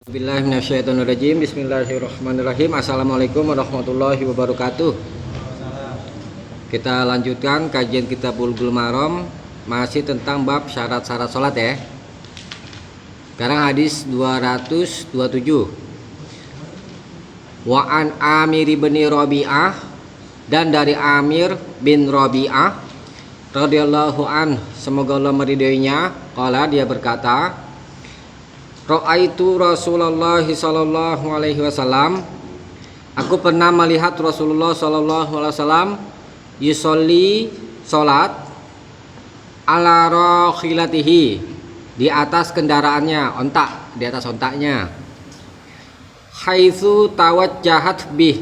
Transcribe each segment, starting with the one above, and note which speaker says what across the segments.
Speaker 1: Bismillahirrahmanirrahim. Bismillahirrahmanirrahim. Assalamualaikum warahmatullahi wabarakatuh. Kita lanjutkan kajian kitab Bulughul Maram, masih tentang bab syarat-syarat sholat ya. Sekarang hadis 227. Wa an Amir bin Rabi'ah, dan dari Amir bin Rabi'ah radhiyallahu an, semoga Allah meridhoinya, qala, dia berkata, Ra'aitu Rasulullah sallallahu alaihi wasallam, aku pernah melihat Rasulullah sallallahu alaihi wasallam yusolli, salat, ala rakhilatihi, di atas kendaraannya, ontak, di atas ontaknya, haitsu tawajjahat bih,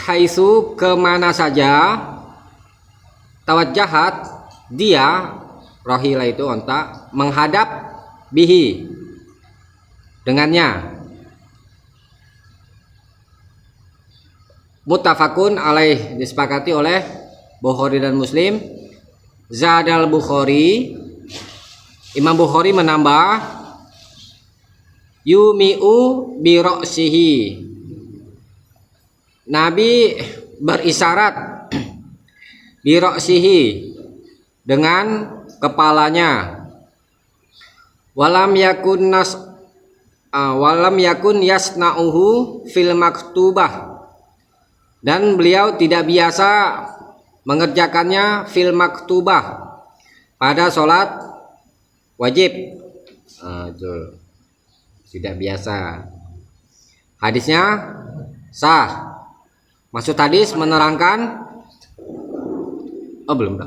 Speaker 1: haitsu, kemana saja, tawajjahat, dia, rahila itu ontak, menghadap, bihi, dengannya. Muttafaqun alaih, disepakati oleh Bukhari dan Muslim. Zadal Bukhari, Imam Bukhari menambah, yumi'u bi ra'sihi, Nabi berisyarat, bi ra'sihi, dengan kepalanya. Walam yakun yasna'uhu fil maktubah, dan beliau tidak biasa mengerjakannya fil maktubah, pada sholat wajib. Tidak biasa. Hadisnya sah. Maksud hadis menerangkan, belum.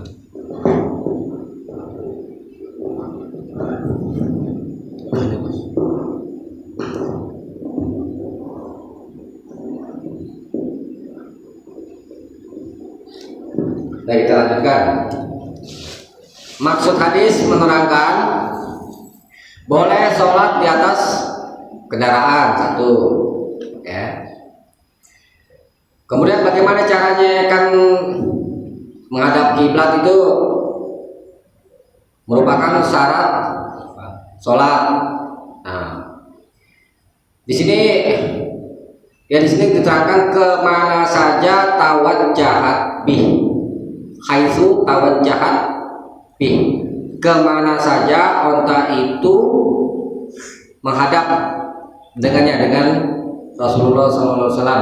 Speaker 1: Baik, kita lanjutkan. Maksud hadis menerangkan boleh sholat di atas kendaraan, satu ya. Kemudian bagaimana caranya kan menghadap kiblat itu merupakan syarat sholat. Nah, di sini diterangkan kemana saja tawajjahat bih, haitsu tawajjahat bih, kemana saja onta itu menghadap dengannya, dengan Rasulullah SAW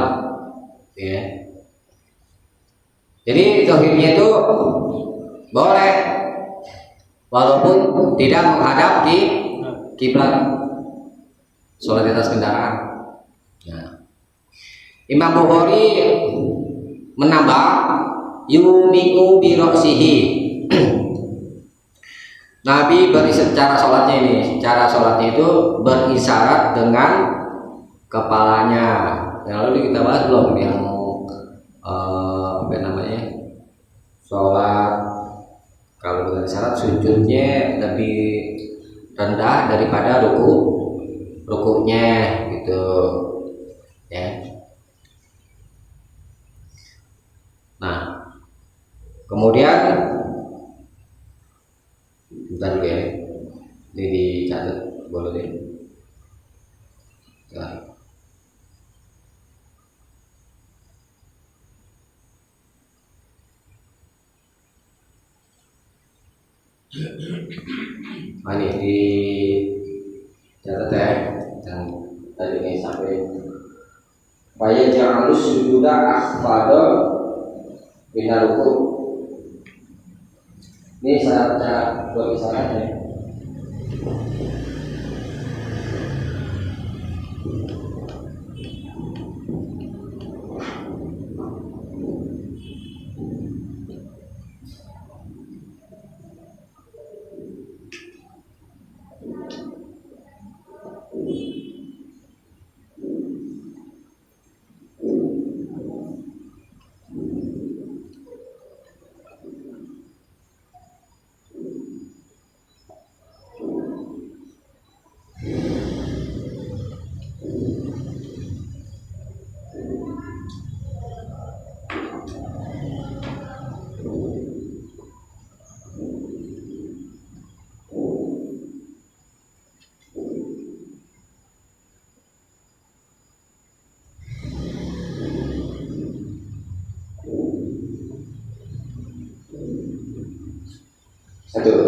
Speaker 1: ya. Jadi tauhidnya itu boleh walaupun tidak menghadap di kiblat, sholat di atas kendaraan. Nah, Imam Bukhari menambah, yumi'u bi ra'sihi, Nabi cara sholatnya itu berisyarat dengan kepalanya. Yang lalu kita bahas belum yang sholat kalau dengan isyarat sujudnya lebih rendah daripada rukunya gitu ya. Nah, kemudian bentar dulu ya, ini dicatat boleh deh. Nah, ini dicatat ya, dan tadi ini sampai Faya ja'alus sujuda akhfada binaruku. Ini syarat berisyaratnya. Betul.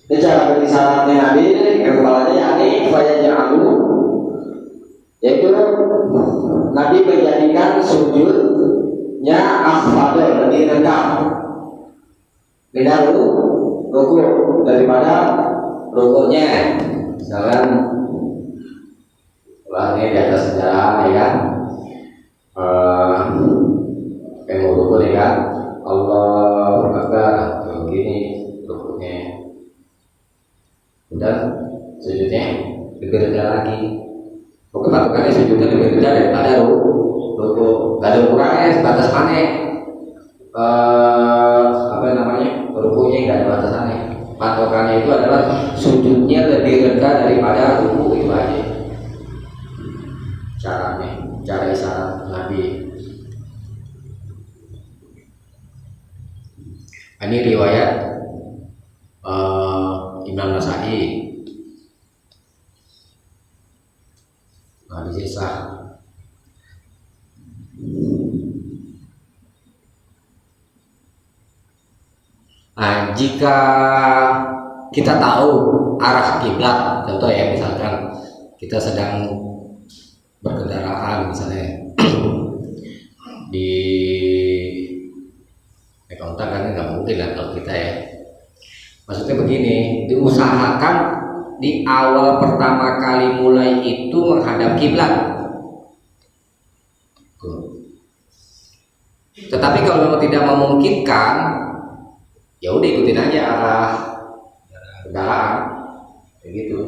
Speaker 1: Itu cara berisaratnya Nabi yang kepalanya yakni fayaj'alu, yaitu Nabi menjadikan sujudnya akhfadul, lebih rendah minalu ruku daripada rukunya. Misalkan ulangnya di atas sejarah ya kan, kayak mau ruku ya kan, Allahu Akbar begini rukunya, dan sujudnya lebih rendah lagi. Bukan patokannya sujudnya lebih rendah daripada ruku, gak ada ukurannya sebatas mana apa namanya, rukunya nggak ada batasannya. Patokannya itu adalah sujudnya lebih rendah daripada ruku, itu aja caranya, cara isyarat Nabi. Ini riwayat Imam Nasai, hadis sah. Nah, jika kita tahu arah kiblat, contoh ya, misalkan kita sedang berkendaraan misalnya di kontak kan nggak mungkin lah kalau kita ya. Maksudnya begini, diusahakan di awal pertama kali mulai itu menghadap kiblat. Tetapi kalau memang tidak memungkinkan, ya udah ikutin aja arah kendaraan, kayak gitu.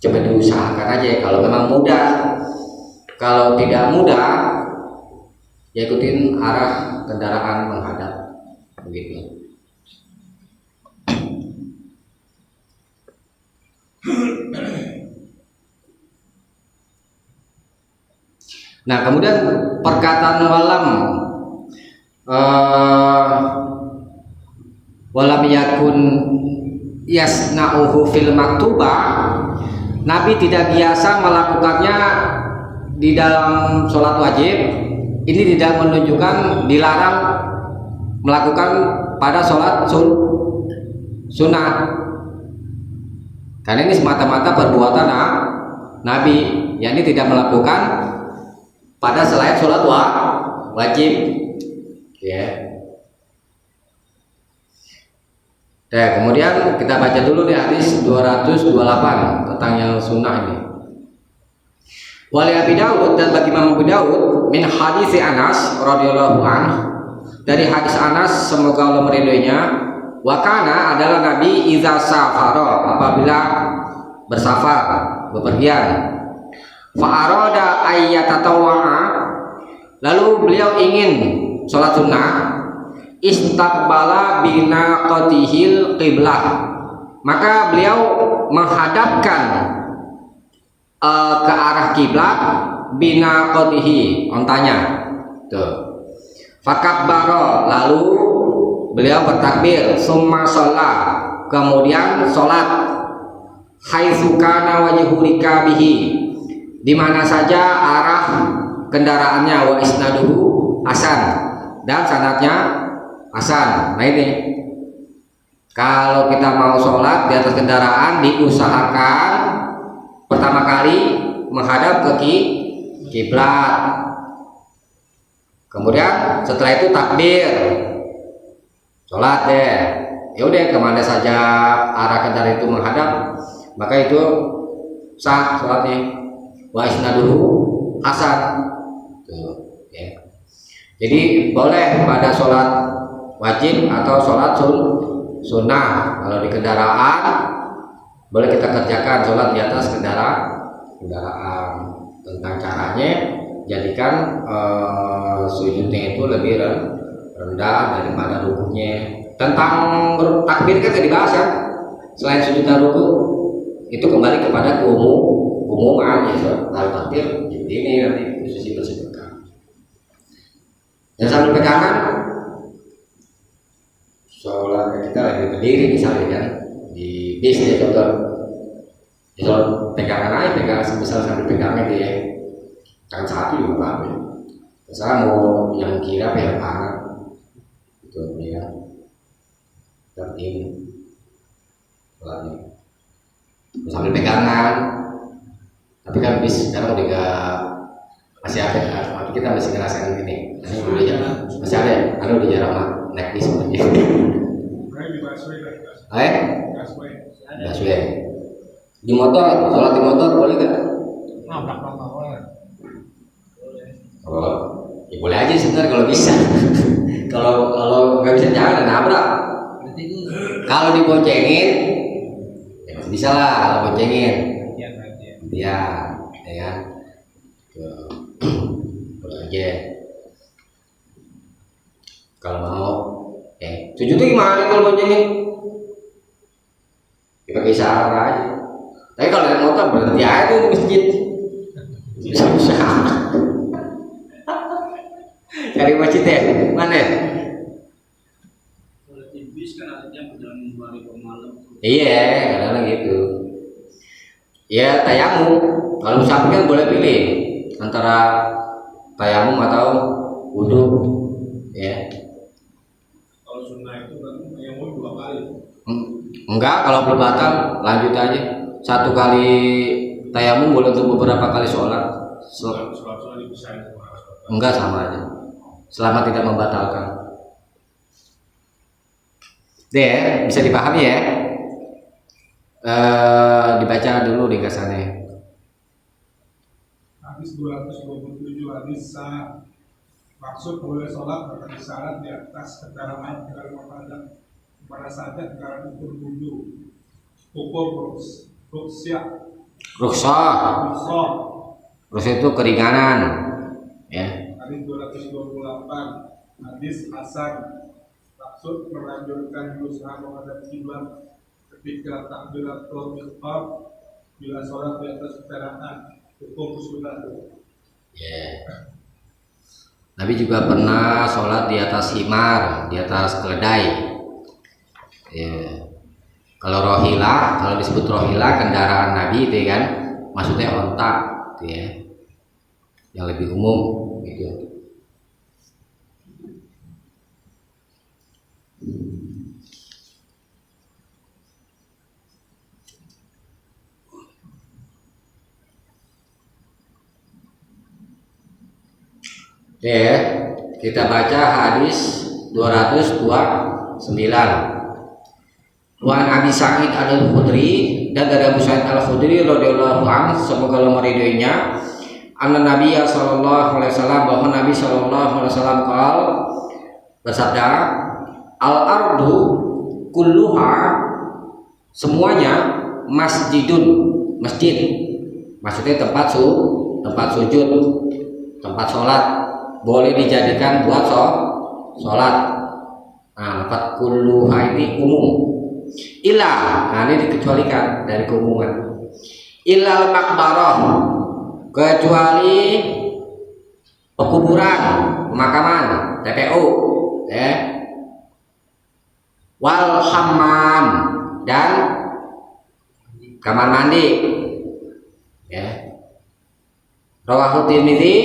Speaker 1: Coba diusahakan aja kalau memang mudah. Kalau tidak mudah, ya ikutin arah kendaraan menghadap, begitu. Nah, kemudian perkataan walam yakun yasna'uhu fil maktubah, Nabi tidak biasa melakukannya di dalam sholat wajib. Ini tidak menunjukkan dilarang melakukan pada sholat sunnah, karena ini semata-mata perbuatan Nabi, yakni tidak melakukan pada selain sholat wajib, ya. Nah, kemudian kita baca dulu nih hadis 228 tentang yang sunnah ini. Wali Abi Daud, dan bagi Imam Abu Daud, min hadis Anas radhiyallahu anhu, dari hadis Anas semoga Allah meridhoinya, wakana adalah Nabi iza safara, apabila bersafar, bepergian, fa'arada ayyatatawwa'a, lalu beliau ingin sholat sunnah, istaqbala binaqatihil qiblah, maka beliau menghadapkan ke arah kiblat binaqatihi, ontanya tuh. Fakabbara, lalu beliau bertakbir, summa sholat, kemudian sholat, haitsu kana wajhu rikabihi, di mana saja arah kendaraannya, wa isnaduhu hasan, dan sanadnya hasan. Nah ini, kalau kita mau sholat di atas kendaraan, diusahakan pertama kali menghadap ke kiblat. Kemudian setelah itu takbir, sholat deh. Ya udah, kemana saja arah kendaraan itu menghadap, maka itu sah sholatnya. Wa isnaduhu hasan. Tuh, ya. Jadi boleh pada sholat wajib atau sholat sunnah. Kalau di kendaraan boleh kita kerjakan sholat di atas kendaraan. Tentang caranya, jadikan sujudnya itu lebih rendah daripada rukunya. Tentang takbir kan tadi dibahas ya. Selain sujud dan ruku, itu kembali kepada keumuman ya. Kalau takbir ini nanti posisi bersebutkan. Dan sambil pegangan, sholat kita lagi berdiri misalnya kan, di bis ya contoh, kalau pegangan aja, pegangan misal sambil pegangan dia tangan satu juga apa ya, terserah mau yang kiri apa yang kanan gitu ya. seperti ini sholatnya sambil pegangan. Tapi kan bis sekarang juga masih ada, tapi kita masih ngerasain gini. Masih ada udah jarang naik bis seperti ini. Busway. Di motor, sholat di motor boleh gak? Oh, ya boleh aja sebentar kalau bisa. kalau nggak bisa jangan nabrak. Kalau diboncengin, ya masih bisa lah kalau boncengin. Ya kan. Boleh aja. Kalau mau, sujud tuh gimana kalau boncengin? Ya pakai isyarat aja. Tapi kalau naik motor berhenti aja tuh di masjid. Bisa. Cari masjid ya, mana?
Speaker 2: Kalau di bis kan artinya perjalanan 2 malam.
Speaker 1: Iya, kadang-kadang gitu. Ya tayamum. Kalau musafir kan boleh pilih antara tayamum atau wudhu. Ya.
Speaker 2: Kalau sunnah itu kan tayamum 2 kali.
Speaker 1: Enggak, kalau belum batal lanjut aja. 1 kali tayamum boleh untuk beberapa kali sholat.
Speaker 2: Sholat dipisahin sama
Speaker 1: Enggak, sama aja. Selama tidak membatalkan. Deh, bisa dipahami ya. Dibaca dulu ringkasannya.
Speaker 2: Hadis 227 hadis sah. Maksud boleh sholat akan isyarat di atas kendaraan pada saat kendaraan itu berwudu. Hukum
Speaker 1: Rukhsah itu keringanan. Ya.
Speaker 2: Hadis 228 hadis hasan. Maksud melanjutkan berusaha menghadap kiblat ketika takbiratul ihram bila sholat di atas kendaraan. Hukum sunnah.
Speaker 1: Yeah. Nabi juga pernah sholat di atas himar, di atas keledai. Yeah. Kalau rohila, kalau disebut rohila kendaraan Nabi itu kan, maksudnya onta, gitu ya, yang lebih umum gitu. Ya, kita baca hadis 229. Wan Abi Sa'id Al-Khudri, dan dari Abu Sa'id Al-Khudri radhiyallahu anhu, semoga Allah meridhoinya, anna Nabi sallallahu alaihi wasallam, bahwa Nabi sallallahu alaihi wasallam bersabda, al-ardu kulluha, semuanya masjidun, masjid, maksudnya tempat sujud, tempat sholat, boleh dijadikan buat sholat. Nah, lafaz kulluha ini umum. Ilah, nah ini dikecualikan dari keumuman. Ilal makbarah, kecuali pekuburan, pemakaman, TPU, ya. Wal hammam, dan kamar mandi, ya. Rawahu Tirmidzi,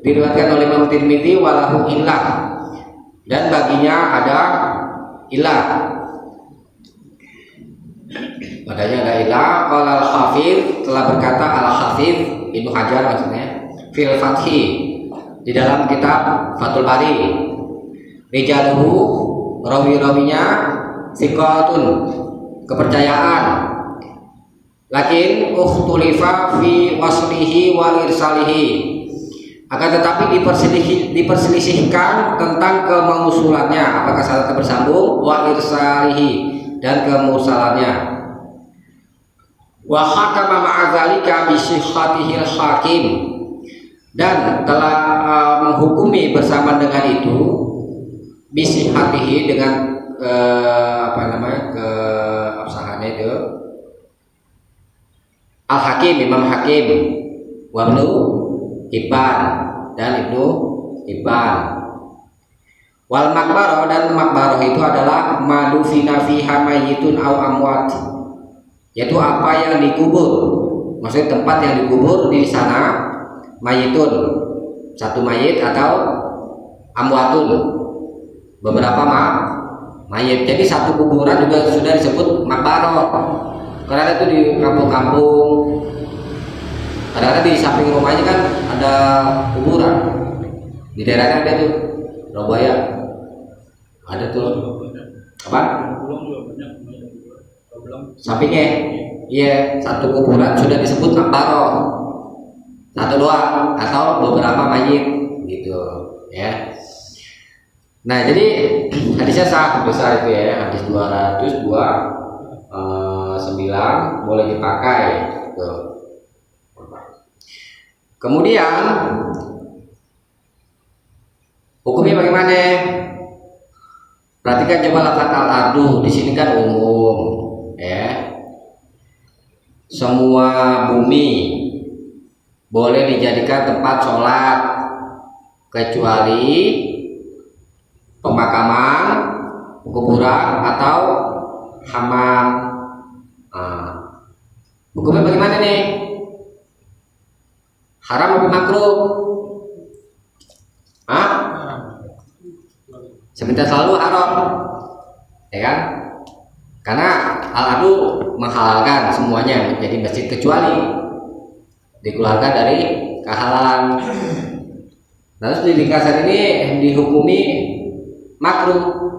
Speaker 1: diriwayatkan oleh Imam Tirmidzi, walahu illah, dan baginya ada ilah. Padanya ada ilah. Qala al-Hafidz, telah berkata al-Hafidz Ibnu Hajar maksudnya, fil Fathi, di dalam kitab Fathul Bari, rijaluhu, rawi-rawinya thiqatun, kepercayaan, lakin ukhtulifa fi waslihi wa irsalihi, akan tetapi diperselisihkan tentang kemausulannya, apakah sanadnya bersambung, wa irsalihi, dan kemursalannya. Wa hakama ma'adzalika bi sihhatihil hakim, dan telah menghukumi bersama dengan itu bi sihhatihi, dengan keabsahannya itu Al-Hakim, Imam Hakim, wa Ibnu Hibban, dan Ibnu Hibban. Wal makbaro, dan makbaro itu adalah madufina fiha mayyitun aw amwat, yaitu apa yang dikubur, maksudnya tempat yang dikubur di sana, mayitun, satu mayit, atau amwatun, beberapa mayit. Jadi satu kuburan juga sudah disebut makbaroh. Karena itu di kampung-kampung, kadang-kadang di samping rumahnya kan ada kuburan. Di daerahnya ada tuh, Surabaya ada tuh apa? Sampingnya, iya, satu kuburan sudah disebut makbaroh. Satu doang atau beberapa mayit gitu ya. Nah, jadi hadisnya sah besar itu ya, hadis 229 boleh dipakai gitu. Kemudian hukumnya bagaimana? Perhatikan coba lafaz al-ardu di sini kan umum ya. Semua bumi boleh dijadikan tempat sholat kecuali pemakaman, kuburan atau hamam. Hukumnya bagaimana nih? Haram atau makruh? Sebentar selalu haram, ya kan? Karena al-adu menghalalkan semuanya menjadi masjid kecuali dikeluarkan dari kehalalan. Lalu di ringkasan ini dihukumi makruh.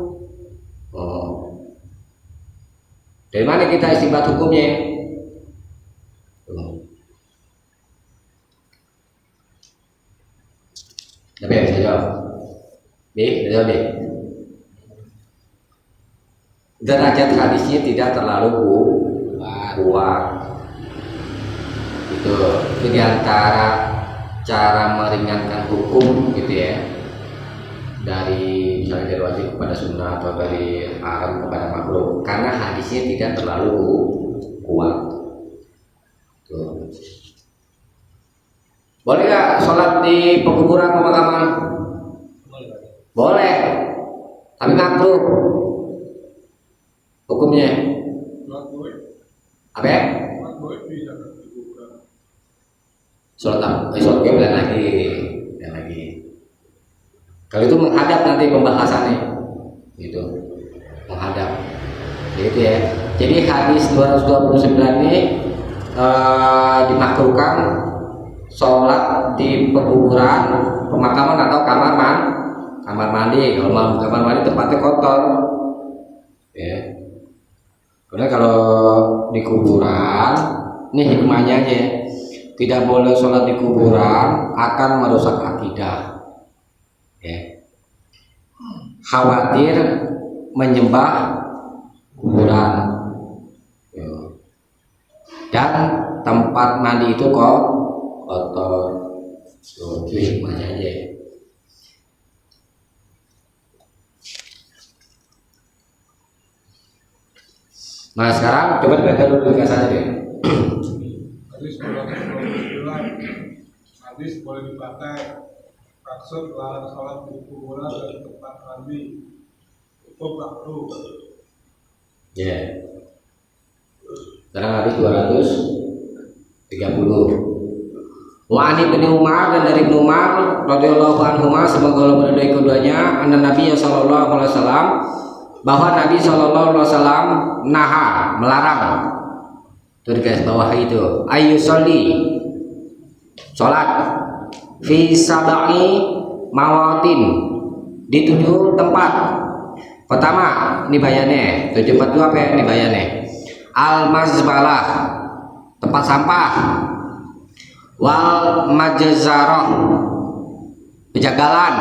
Speaker 1: Dari mana kita istinbat hukumnya? Siapa yang bisa jawab? Jawab B. Derajat hadisnya tidak terlalu kuat. Itu diantara cara meringankan hukum gitu ya, dari misalnya dari wajib kepada sunnah atau dari haram kepada makruh, karena hadisnya tidak terlalu kuat. Tuh. Boleh nggak sholat di pekuburan pemakaman? Boleh, tapi makruh. Hukumnya apa ya? Sholat lain lagi. Kalau itu menghadap nanti pembahasannya, gitu, menghadap, gitu ya. Jadi hadis 229 ini dimakruhkan sholat di pekuburan, pemakaman atau kamar mandi. Kalau kamar mandi tempatnya kotor, ya. Karena kalau di kuburan, ini hikmahnya aja, tidak boleh sholat di kuburan, akan merusak akidah. Ya. Khawatir menyembah kuburan. Ya. Dan tempat mandi itu kok kotor. Itu hikmahnya aja. Nah sekarang coba dibaca dulu ringkasannya deh.
Speaker 2: Hadis boleh dipakai. Maksud larang sholat di kuburan dan tempat mandi. Hukum makruh.
Speaker 1: Ya. Sekarang hadis 230. Wa ani bin Umar, dan dari Ibnu Umar radhiyallahu anhuma, semoga Allah meridai keduanya, anna Nabi sallallahu alaihi wasallam, bahwa Nabi sallallahu alaihi wasallam naha, melarang. Itu di garis bawah itu, ayu sholli, sholat fi sab'i mawatin, di 7 tempat. Pertama, ini bayannya 7 tempat itu apa ya? Ini bayannya al mazbalah, tempat sampah, wal majzarah, pejagalan,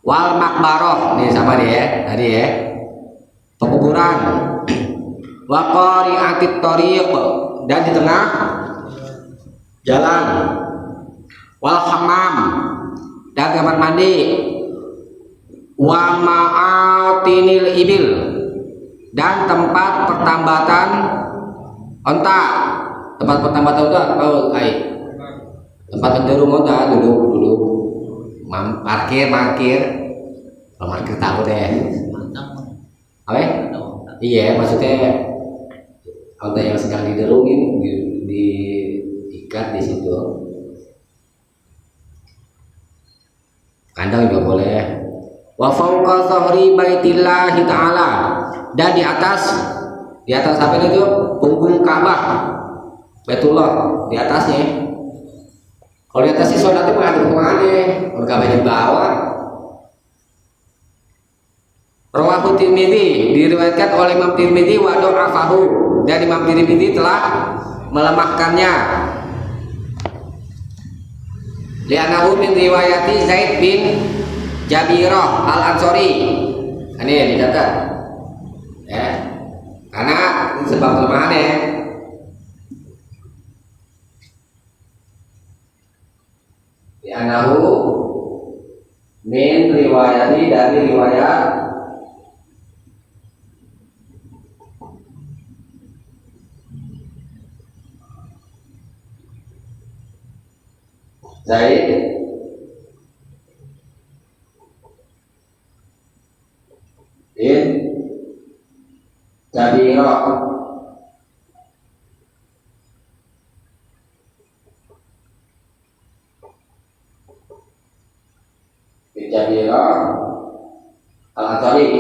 Speaker 1: wal makbaroh, ini sama dia ya, tadi ya, pekuburan, wa qari'atit thariq, dan di tengah jalan, wal hammam, dan kamar mandi, wa ma'atinil ibil, dan tempat pertambatan onta. Tempat pertambatan onta apa? Tempat penjuru onta dulu parkir. Kalau parkir tahu deh. Apa? Iya, maksudnya onta yang sedang diderungin diikat di situ. Kandang juga boleh. Wa fauqa dhahri baitillahi ta'ala, dan di atas apa itu? Punggung Ka'bah Baitullah, di atasnya. Kalau di atasnya sholatnya menghadap kemana? Ka'bah di bawah. Rawahu Tirmidzi, diriwayatkan oleh Imam Tirmidzi wa dha'afahu, dan Imam Tirmidzi telah melemahkannya. Li'annahu min riwayati Zaid bin Jabirah al-Ansori. Ini dicatat. Ya. Karena sebab kelemahannya. Li'annahu min riwayati, dari riwayat Zaid bin Jabirah al-Ansari.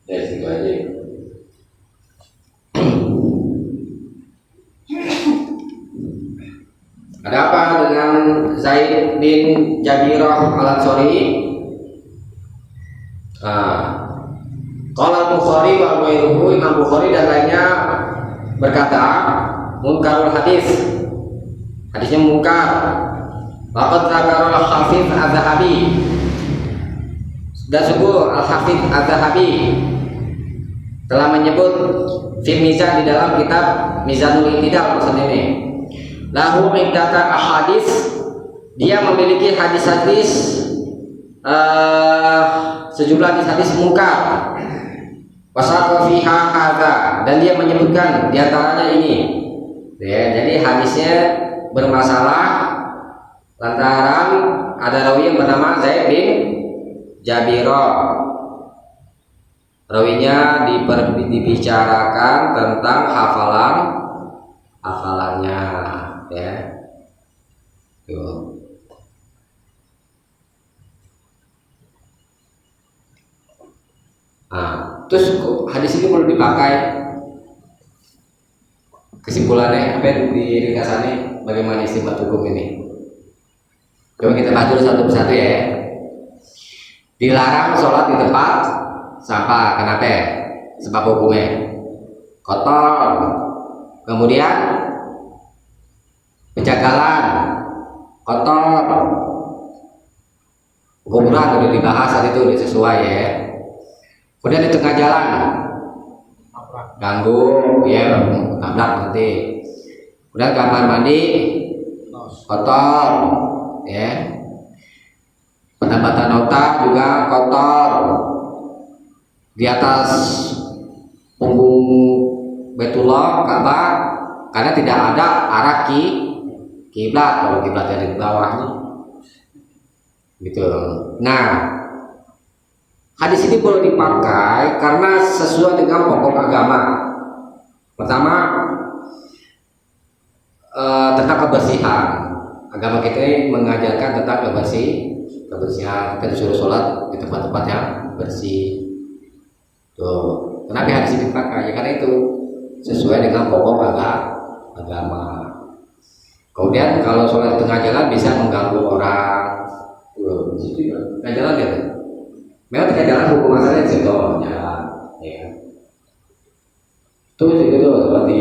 Speaker 1: Dari situ aja. Ada apa dengan Zaid bin Jabirah al-Ansari? Qala Bukhari wa ghairuhu, Imam Bukhari dan lainnya berkata, munkarul hadis, hadisnya munkar. Laqad zakarul Hafiz Az-Zahabi, dan sungguh Al-Hafiz Az-Zahabi telah menyebut fi Mizan, di dalam kitab Mizanul I'tidal, maksud ini lahu iddata ahadis, dia memiliki hadis-hadis sejumlah hadis-hadis munkar. Wasaqa fiha hadza, dan dia menyebutkan diantaranya ini. Ya, jadi hadisnya bermasalah lantaran ada rawi yang bernama Zaid bin Jabirah. Rawinya dibicarakan tentang hafalannya, ya. Tuh. Terus hadis ini perlu dipakai. Kesimpulannya apa yang diringkasannya, bagaimana istinbat hukum ini? Coba kita bahas dulu satu persatu ya. Dilarang sholat di tempat sampah. Kenapa? Sebab hukumnya kotor. Kemudian penjagalan kotor. Kuburan udah dibahas saat itu, udah sesuai ya. Kemudian di tengah jalan ganggu, ya, nabrak nanti. Kemudian kamar mandi kotor, ya. Penambatan nota juga kotor. Di atas punggung Baitullah Ka'bah, karena tidak ada arah kiblat, kalau kiblat dari bawahnya, gitu. Nah, hadis ini boleh dipakai karena sesuai dengan pokok agama. Pertama, tentang kebersihan. Agama kita ini mengajarkan tentang kebersihan. Kita disuruh sholat di tempat-tempat yang bersih. Tuh, kenapa hadis ini dipakai? Ya karena itu sesuai dengan pokok agama. Kemudian kalau sholat di tengah jalan bisa mengganggu orang. Tuh, di situ ya. Tengah jalan ya. Memang tengah jalan hukum asalnya di situ jalan, ya. Tuh juga tuh seperti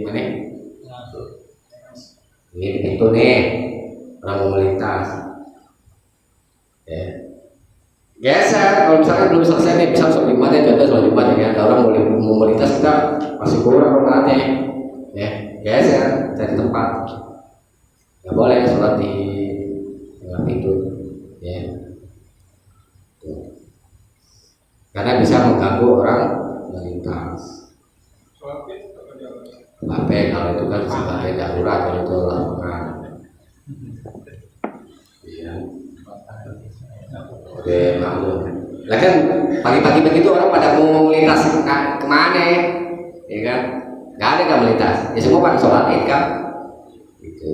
Speaker 1: mana? Ini pintu nih, orang mau melintas. Ya. Geser, kalau misalkan belum selesai nih, bisa sholat Jumat ya, contoh sholat Jumat ya, ada orang mau melintas, kita masih kurang rakaatnya, ya. Geser dari tempat, nggak boleh sholat di tengah pintu, ya. Karena bisa mengganggu orang melintas. Tapi kalau itu kan sebagai darurat, kalau itu lakukan. Iya. Oke, maklum. Lah kan pagi-pagi begitu orang pada mau melintas kemana? Ya kan? Nggak ada yang melintas. Ya semua pada sholat Id kan. Gitu.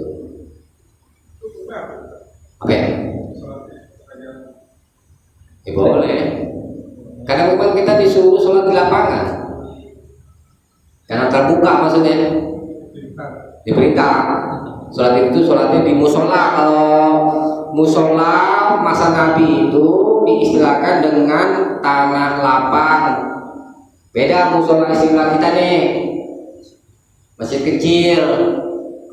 Speaker 1: Ya boleh. Karena memang kita disuruh sholat di lapangan. Karena terbuka maksudnya. Diperintah. Sholat itu sholatnya di musola. Kalau musola masa Nabi itu diistilahkan dengan tanah lapang. Beda musola istilah kita nih. Masjid kecil.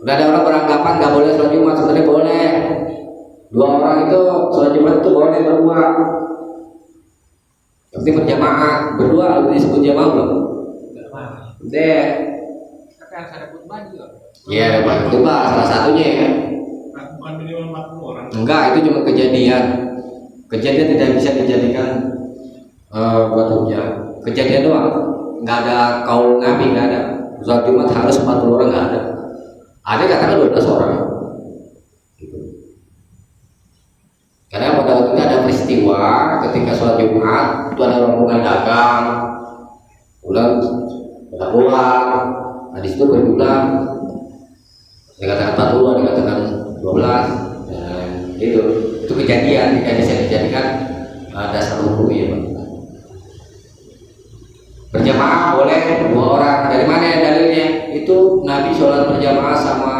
Speaker 1: Udah ada orang beranggapan nggak boleh sholat Jumat, sebenarnya boleh. 2 orang itu sholat Jumat itu boleh berdua. Tapi berjamaah, berdua udah disebut jamaah belum? Deh.
Speaker 3: Tapi harus ada khutbah juga.
Speaker 1: Iya, ada khutbah salah satunya ya.
Speaker 2: Bukan minimal 40 orang.
Speaker 1: Enggak, itu cuma kejadian. Kejadian tidak bisa dijadikan buat hujah. Kejadian doang. Enggak ada kaul Nabi, enggak ada. Sholat Jumat harus 40 orang, enggak ada. Ada katakan 12 orang. Gitu. Karena pada waktu itu ada peristiwa ketika sholat Jumat itu ada rombongan dagang, pulang pada pulang. Nah di situ berjumlah dikatakan 40, dikatakan 12, dan itu kejadian tidak bisa dijadikan dasar hukumnya, Pak. Berjamaah boleh 2 orang. Dari mana dalilnya? Itu Nabi sholat berjamaah sama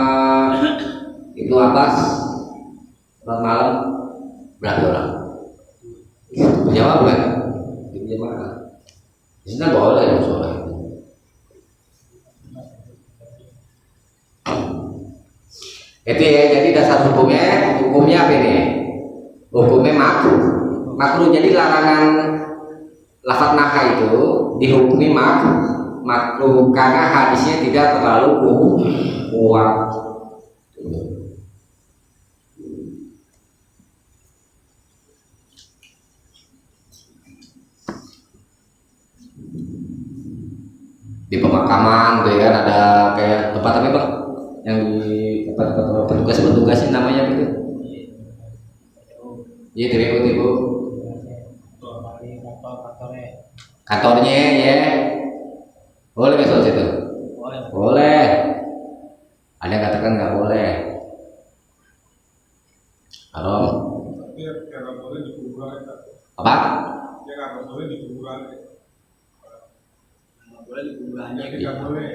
Speaker 1: Ibnu Abbas sholat malam berapa orang? Berjamaah bukan? Berjamaah. Di sini boleh yang sholat. Itu ya, jadi dasar hukumnya apa ini? Hukumnya makruh. Makruh jadi larangan lafaz nakah itu dihukumi makruh karena hadisnya tidak terlalu kuat. Di pemakaman tuh ya kan ada kayak tempat apa Bang? Yang di tempat petugas namanya gitu. Iya, diribut Ibu. Kantornya ya. Boleh nggak soal situ? Boleh. Ada yang katakan nggak boleh. Halo.
Speaker 2: Yang nggak boleh di kuburan.
Speaker 1: Apa?
Speaker 2: Yang nggak boleh di kuburan.
Speaker 3: Nggak boleh di kuburannya.
Speaker 2: Nggak boleh.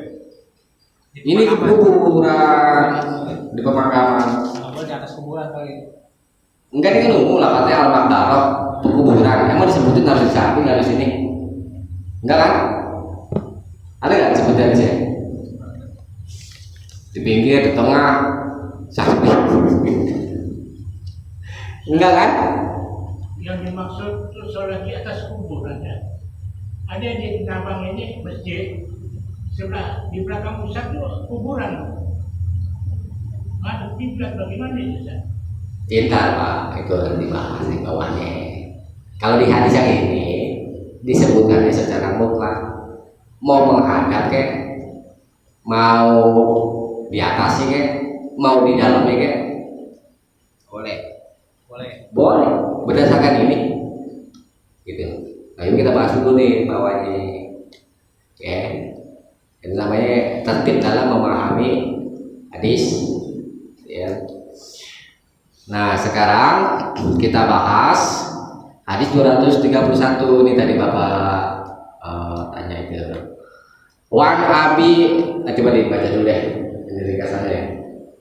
Speaker 1: Ini kuburan di pemakaman.
Speaker 3: Nggak boleh di atas kuburan kali.
Speaker 1: Enggak, ini kan umum lah katanya al-maqbarah kuburan. Emang disebutin harus di samping harus di sini? Enggak kan? Ada nggak disebutnya di sini? Di pinggir, di tengah, samping. Enggak kan?
Speaker 4: Yang dimaksud itu sholat di atas kuburan ya. Ada di Tabang ini masjid sebelah di belakang pusat itu kuburan. Ada kiblat bagaimana itu?
Speaker 1: Intar Pak, itu dibahas di bawahnya. Kalau di hadis yang ini disebutkannya secara mutlak, mau menghadap ke, mau di atasnya ke, mau di dalamnya ke, boleh berdasarkan ini gitu. Nah ini kita bahas dulu nih bawahnya ya. Ini namanya tertib dalam memahami hadis ya. Nah sekarang kita bahas hadis 231 nih tadi Bapak tanya itu. Wan Abi, coba dibaca dulu deh ini ringkasannya.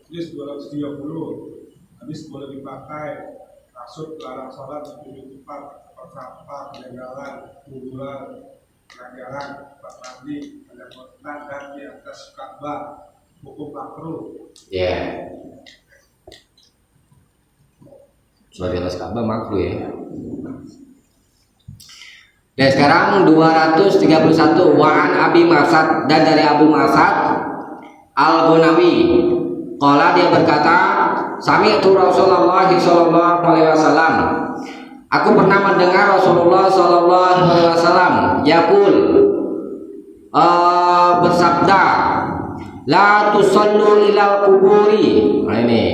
Speaker 2: Hadis 230. Hadis boleh dipakai. Maksud larang sholat di tempat sampah, peninggalan, kuburan, pengajaran, tempat mandi, ada kotak dan di atas Ka'bah. Hukum makruh.
Speaker 1: Ya. Sholat di atas Ka'bah makruh ya. Dan sekarang 231 Wa'an Abi Mas'ad, dan dari Abu Mas'ad Al-Ghunawi qala, dia berkata, sami'tu Rasulullah sallallahu alaihi wasallam, aku pernah mendengar Rasulullah sallallahu alaihi wasallam yaqul, bersabda, la tusallu ilal kuburi. Nah ini,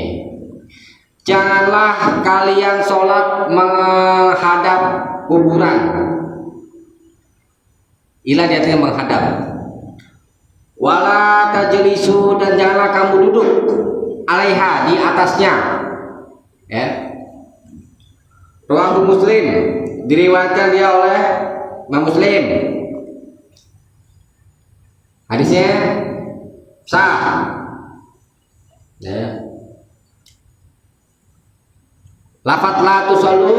Speaker 1: janganlah kalian sholat menghadap kuburan. Ila dia artinya menghadap. Wala tajlisu, dan janganlah kamu duduk alaiha, di atasnya. Ya. Rawahu Muslim, Diriwayatkan dia oleh Imam Muslim. Hadisnya sah. Ya. Lafat la tusallu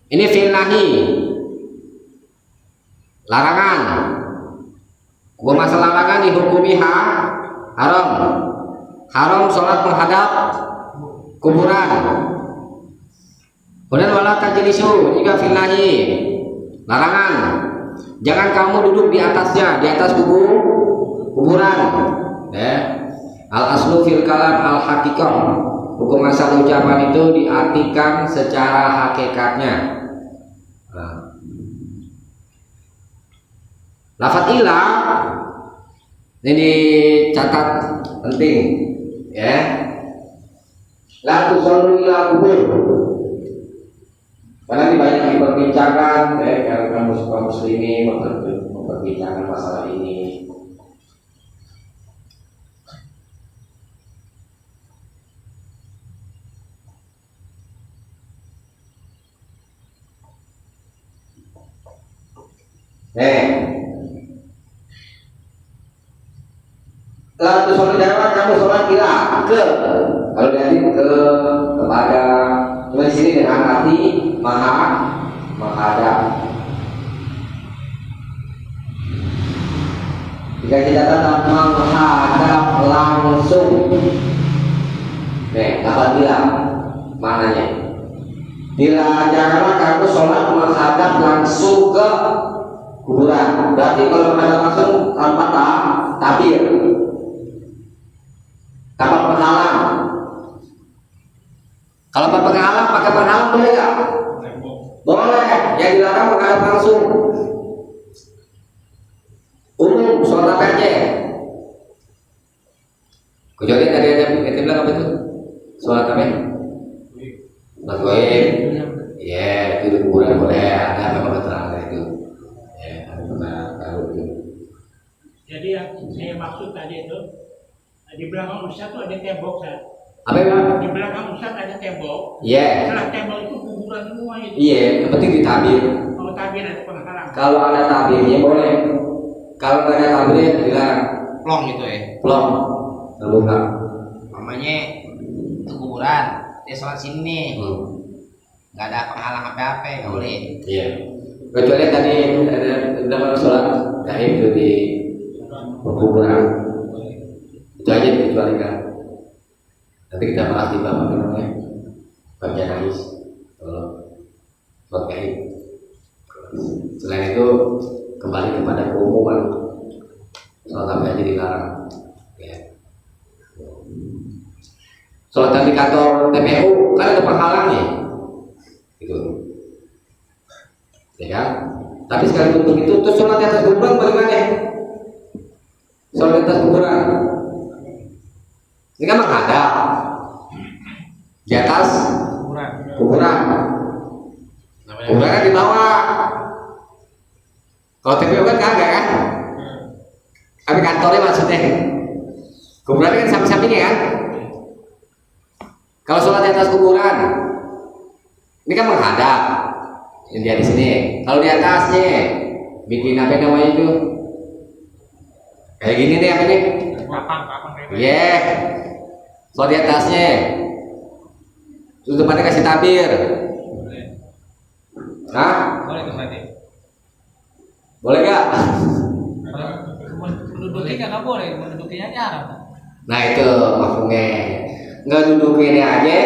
Speaker 1: ini fil nahi, larangan. Hukum asal larangan dihukumi haram. Haram sholat menghadap kuburan. Kemudian wala tajlisu jika fil nahi, larangan. Jangan kamu duduk di atasnya, di atas kuburan. Ya. Al aslu fil kalam al haqiqah. Hukum asal ucapan itu diartikan secara hakikatnya. Nah. Lafaz ilah ini dicatat penting, ya. La tusallu ila kubur. Karena ini banyak diperbincangkan, karena kaum muslimin memperbincangkan masalah ini. Lalu sholat jamaah kamu sholat kira ke kalau dari kepada cuma sini dengan arti menghadap. Jika kita tetap menghadap langsung, apa bilang maknanya? Bila janganlah kamu sholat menghadap langsung ke kuburan. Berarti kalau menghadap langsung tanpa tabir, tanpa penghalang. Kalau penghalang pakai penghalang boleh nggak? Boleh. Yang dilarang menghadap langsung. Umum sholat apa aja? Kecuali tadi ada kita bilang apa itu? Sholat apa? Sholat goib. Ya, itu di kuburan boleh. Ada memang keterangan itu. Ya, ada pernah tahu itu.
Speaker 4: Jadi yang saya maksud tadi itu di belakang Ustaz itu ada tembok, Ustaz.
Speaker 1: Apa ya?
Speaker 4: Di belakang Ustaz ada tembok.
Speaker 1: Iya.
Speaker 4: Setelah tembok itu kuburan semua itu.
Speaker 1: Iya, yang penting ditabir.
Speaker 4: Kalau tabir ada penghalang.
Speaker 1: Kalau ada tabirnya boleh. Kalau nggak ada tabirnya dilarang.
Speaker 3: Plong gitu ya.
Speaker 1: Plong, terbuka.
Speaker 3: Mamanya itu kuburan, dia sholat sini, nggak ada penghalang apa-apa, nggak boleh.
Speaker 1: Iya. Kecuali tadi ada sholat gaib itu di kuburan. Itu aja dikecualikan. Nanti kita bahas di bab namanya bagian hadis kalau sholat gaib. Selain itu kembali kepada keumuman, sholat apa aja dilarang. Ya. Sholat di kantor TPU kan ada penghalangnya, gitu. Ya kan? Tapi sekali untuk itu terus sholat di atas kuburan bagaimana? Sholat di atas kuburan ini kan menghadap di atas kuburan. Kuburan kan di bawah. Kalau TPU kan kagak kan? Tapi kantornya maksudnya kuburan kan samping-sampingnya kan? Kalau sholat di atas kuburan ini kan menghadap. Yang dia di sini. Kalau di atasnya bikin apa namanya itu? Kayak gini nih apa nih? Iya. Kalau di atasnya terus depannya kasih tabir. Hah?
Speaker 3: Boleh tuh berarti.
Speaker 1: Boleh gak?
Speaker 3: Menduduknya nggak boleh, menduduknya aja haram.
Speaker 1: Nah itu maksudnya nggak dudukin aja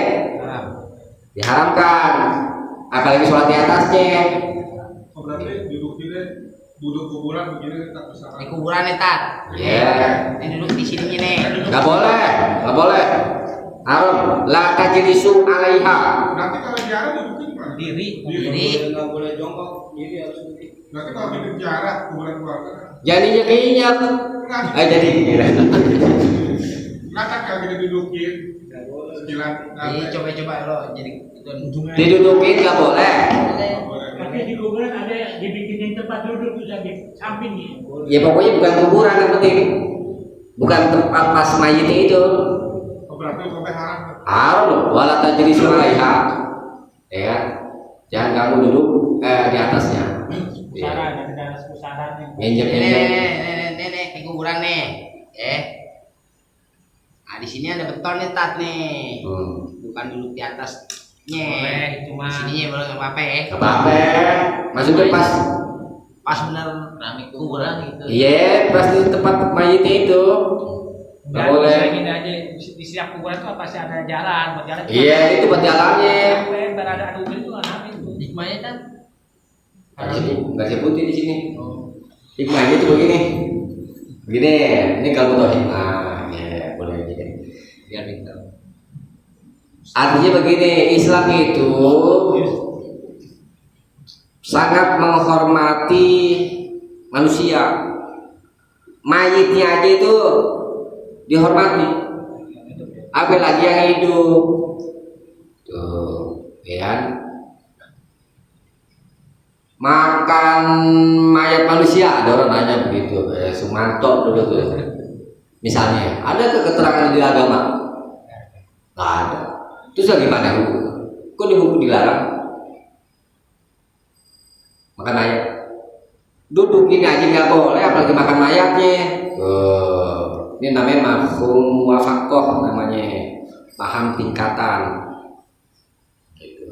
Speaker 1: diharamkan, apalagi sholat di atasnya.
Speaker 2: Oh, berarti duduk kuburan begini tak bisa.
Speaker 3: Di kuburan nih tat.
Speaker 1: Iya.
Speaker 3: Ini duduk di sini nih.
Speaker 1: Nggak boleh, nggak boleh. Haram. La tajlisu alaiha.
Speaker 2: Nanti kalau ziarah duduknya di mana?
Speaker 3: Diri.
Speaker 5: Nggak boleh jongkok, jadi harus duduk.
Speaker 2: Nanti kalau bikin ziarah kuburan keluarga.
Speaker 1: Jadinya keinjak. Jadi gini.
Speaker 2: Nanti kalau kita dudukin. Sekilan.
Speaker 3: Jadi coba-coba lo jadi itu.
Speaker 1: Didudukin nggak boleh.
Speaker 4: Tapi di kuburan ada dibikinin tempat duduk bisa di sampingnya.
Speaker 1: Ya pokoknya bukan kuburan yang penting. Bukan tempat pas mayitnya itu.
Speaker 2: Oh, berarti hukumnya haram.
Speaker 1: Haram loh. Wala tajlisu alaiha. Ya. Jangan kamu duduk di atasnya.
Speaker 4: Pusara, ada pusara nih.
Speaker 3: Nih, di kuburan nih. Nah, di sini ada beton nih tat nih. Bukan duduk di atasnya.
Speaker 4: Boleh, cuma
Speaker 3: Di sininya belum apa-apa ya.
Speaker 1: Gak apa-apa. Maksudnya
Speaker 3: Pas bener rame kuburan gitu.
Speaker 1: Iya, pas di tempat mayitnya itu. Gak boleh.
Speaker 4: Gini aja di setiap kuburan tuh pasti ada jalan, buat jalan.
Speaker 1: Iya, itu buat jalannya.
Speaker 4: Berada adu itu anak itu.
Speaker 3: Hikmahnya kan
Speaker 1: Nggak sebutin di sini. Hikmahnya itu begini. Begini, ini kalau tahu hikmah, ya boleh aja.
Speaker 3: biar pintar.
Speaker 1: Artinya begini, Islam itu sangat menghormati manusia. Mayitnya aja itu dihormati, apalagi yang hidup. Tuh, ya kan? Makan mayat manusia, ada orang nanya begitu, Sumanto dulu tuh. Misalnya, ada keterangan di agama? Nggak ada. Terus bagaimana hukum? Kok di hukum dilarang? Makan mayat. Duduk ini aja nggak boleh, apalagi makan mayatnya. Ini namanya mafhum muwafaqah, namanya paham tingkatan. Gitu.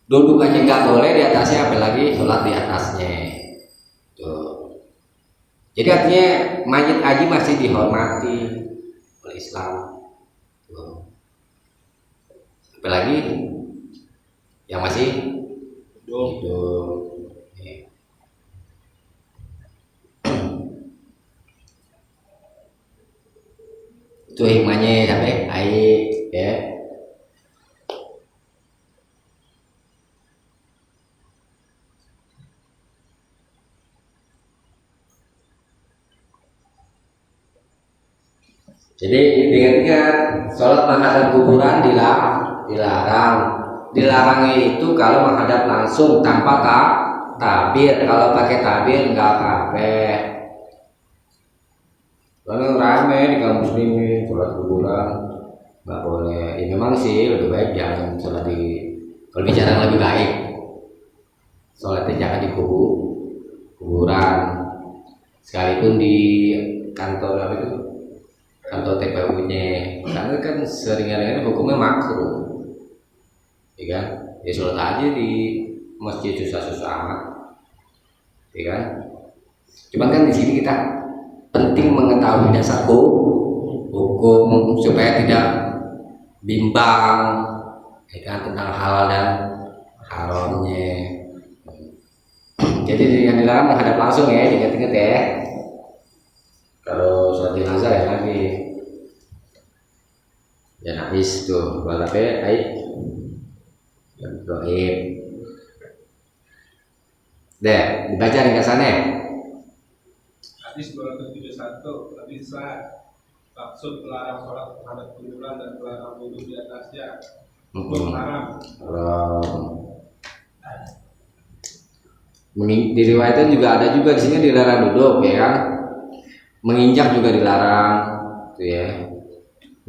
Speaker 1: Duduk aja nggak boleh di atasnya, apalagi sholat di atasnya. Tuh. Jadi artinya mayit aja masih dihormati oleh Islam. Tuh. Apalagi yang masih hidup. Itu hikmahnya sampai air ya. Jadi ingat-ingat, sholat menghadap kuburan dilarang. Dilarangnya itu kalau menghadap langsung tanpa tabir. Kalau pakai tabir nggak apa-apa. Kalau rame di kampus ini sholat kuburan nggak boleh. Ya memang sih lebih baik jangan sholat di. Kalau bicara yang lebih baik, sholatnya jangan di kuburan. Sekalipun di kantor apa itu, kantor TPU-nya. Karena kan sering-sering hukumnya makruh, ya kan? Ya sholat aja di masjid susah-susah amat, ya kan? Cuman kan di sini kita penting mengetahui dasar hukum supaya tidak bimbang, ya kan, tentang halal dan haramnya. Jadi yang dilarang menghadap langsung ya, ingat-ingat ya. Kalau sholat jenazah ya lagi, ya habis tuh kalau tapi doib. Deh, dibaca ringkasannya.
Speaker 2: Hadis 271, hadis maksud melarang sholat terhadap kuburan dan melarang wudhu di atasnya. Hukum haram.
Speaker 1: Diriwayatkan juga ada juga di sini dilarang duduk, ya kan? Menginjak juga dilarang, tuh ya.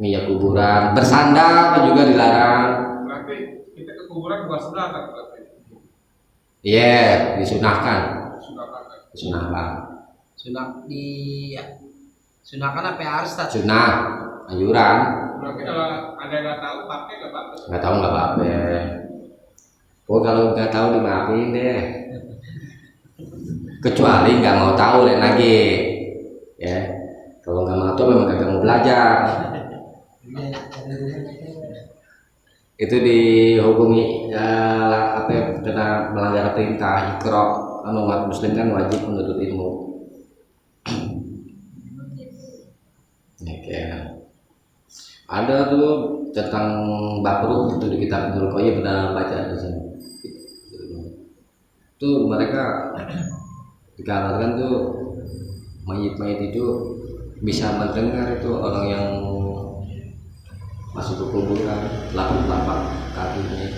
Speaker 1: Menginjak kuburan, bersandar juga dilarang.
Speaker 2: Berarti kita ke kuburan bukan sebelah kan berarti?
Speaker 1: Iya, disunahkan.
Speaker 2: Sudah
Speaker 3: Sunahkan apa ya, harus tak?
Speaker 1: Sunah, anjuran.
Speaker 2: Berarti kalau ada yang nggak tahu pakai nggak apa-apa.
Speaker 1: Nggak tahu nggak apa-apa. Oh kalau nggak tahu dimaafin deh. Kecuali nggak mau tahu lain lagi, ya. Kalau nggak mau tahu memang nggak mau belajar. Itu dihukumi apa ya, karena melanggar perintah Iqra. Umat muslim kan wajib menuntut ilmu. Ya, ada tuh tentang bakruh itu di kitab Ibnu Qayyim, pernah baca di sini. Tuh mereka dikabarkan tuh mayit-mayit itu bisa mendengar itu orang yang masuk ke kuburan lapak kakinya.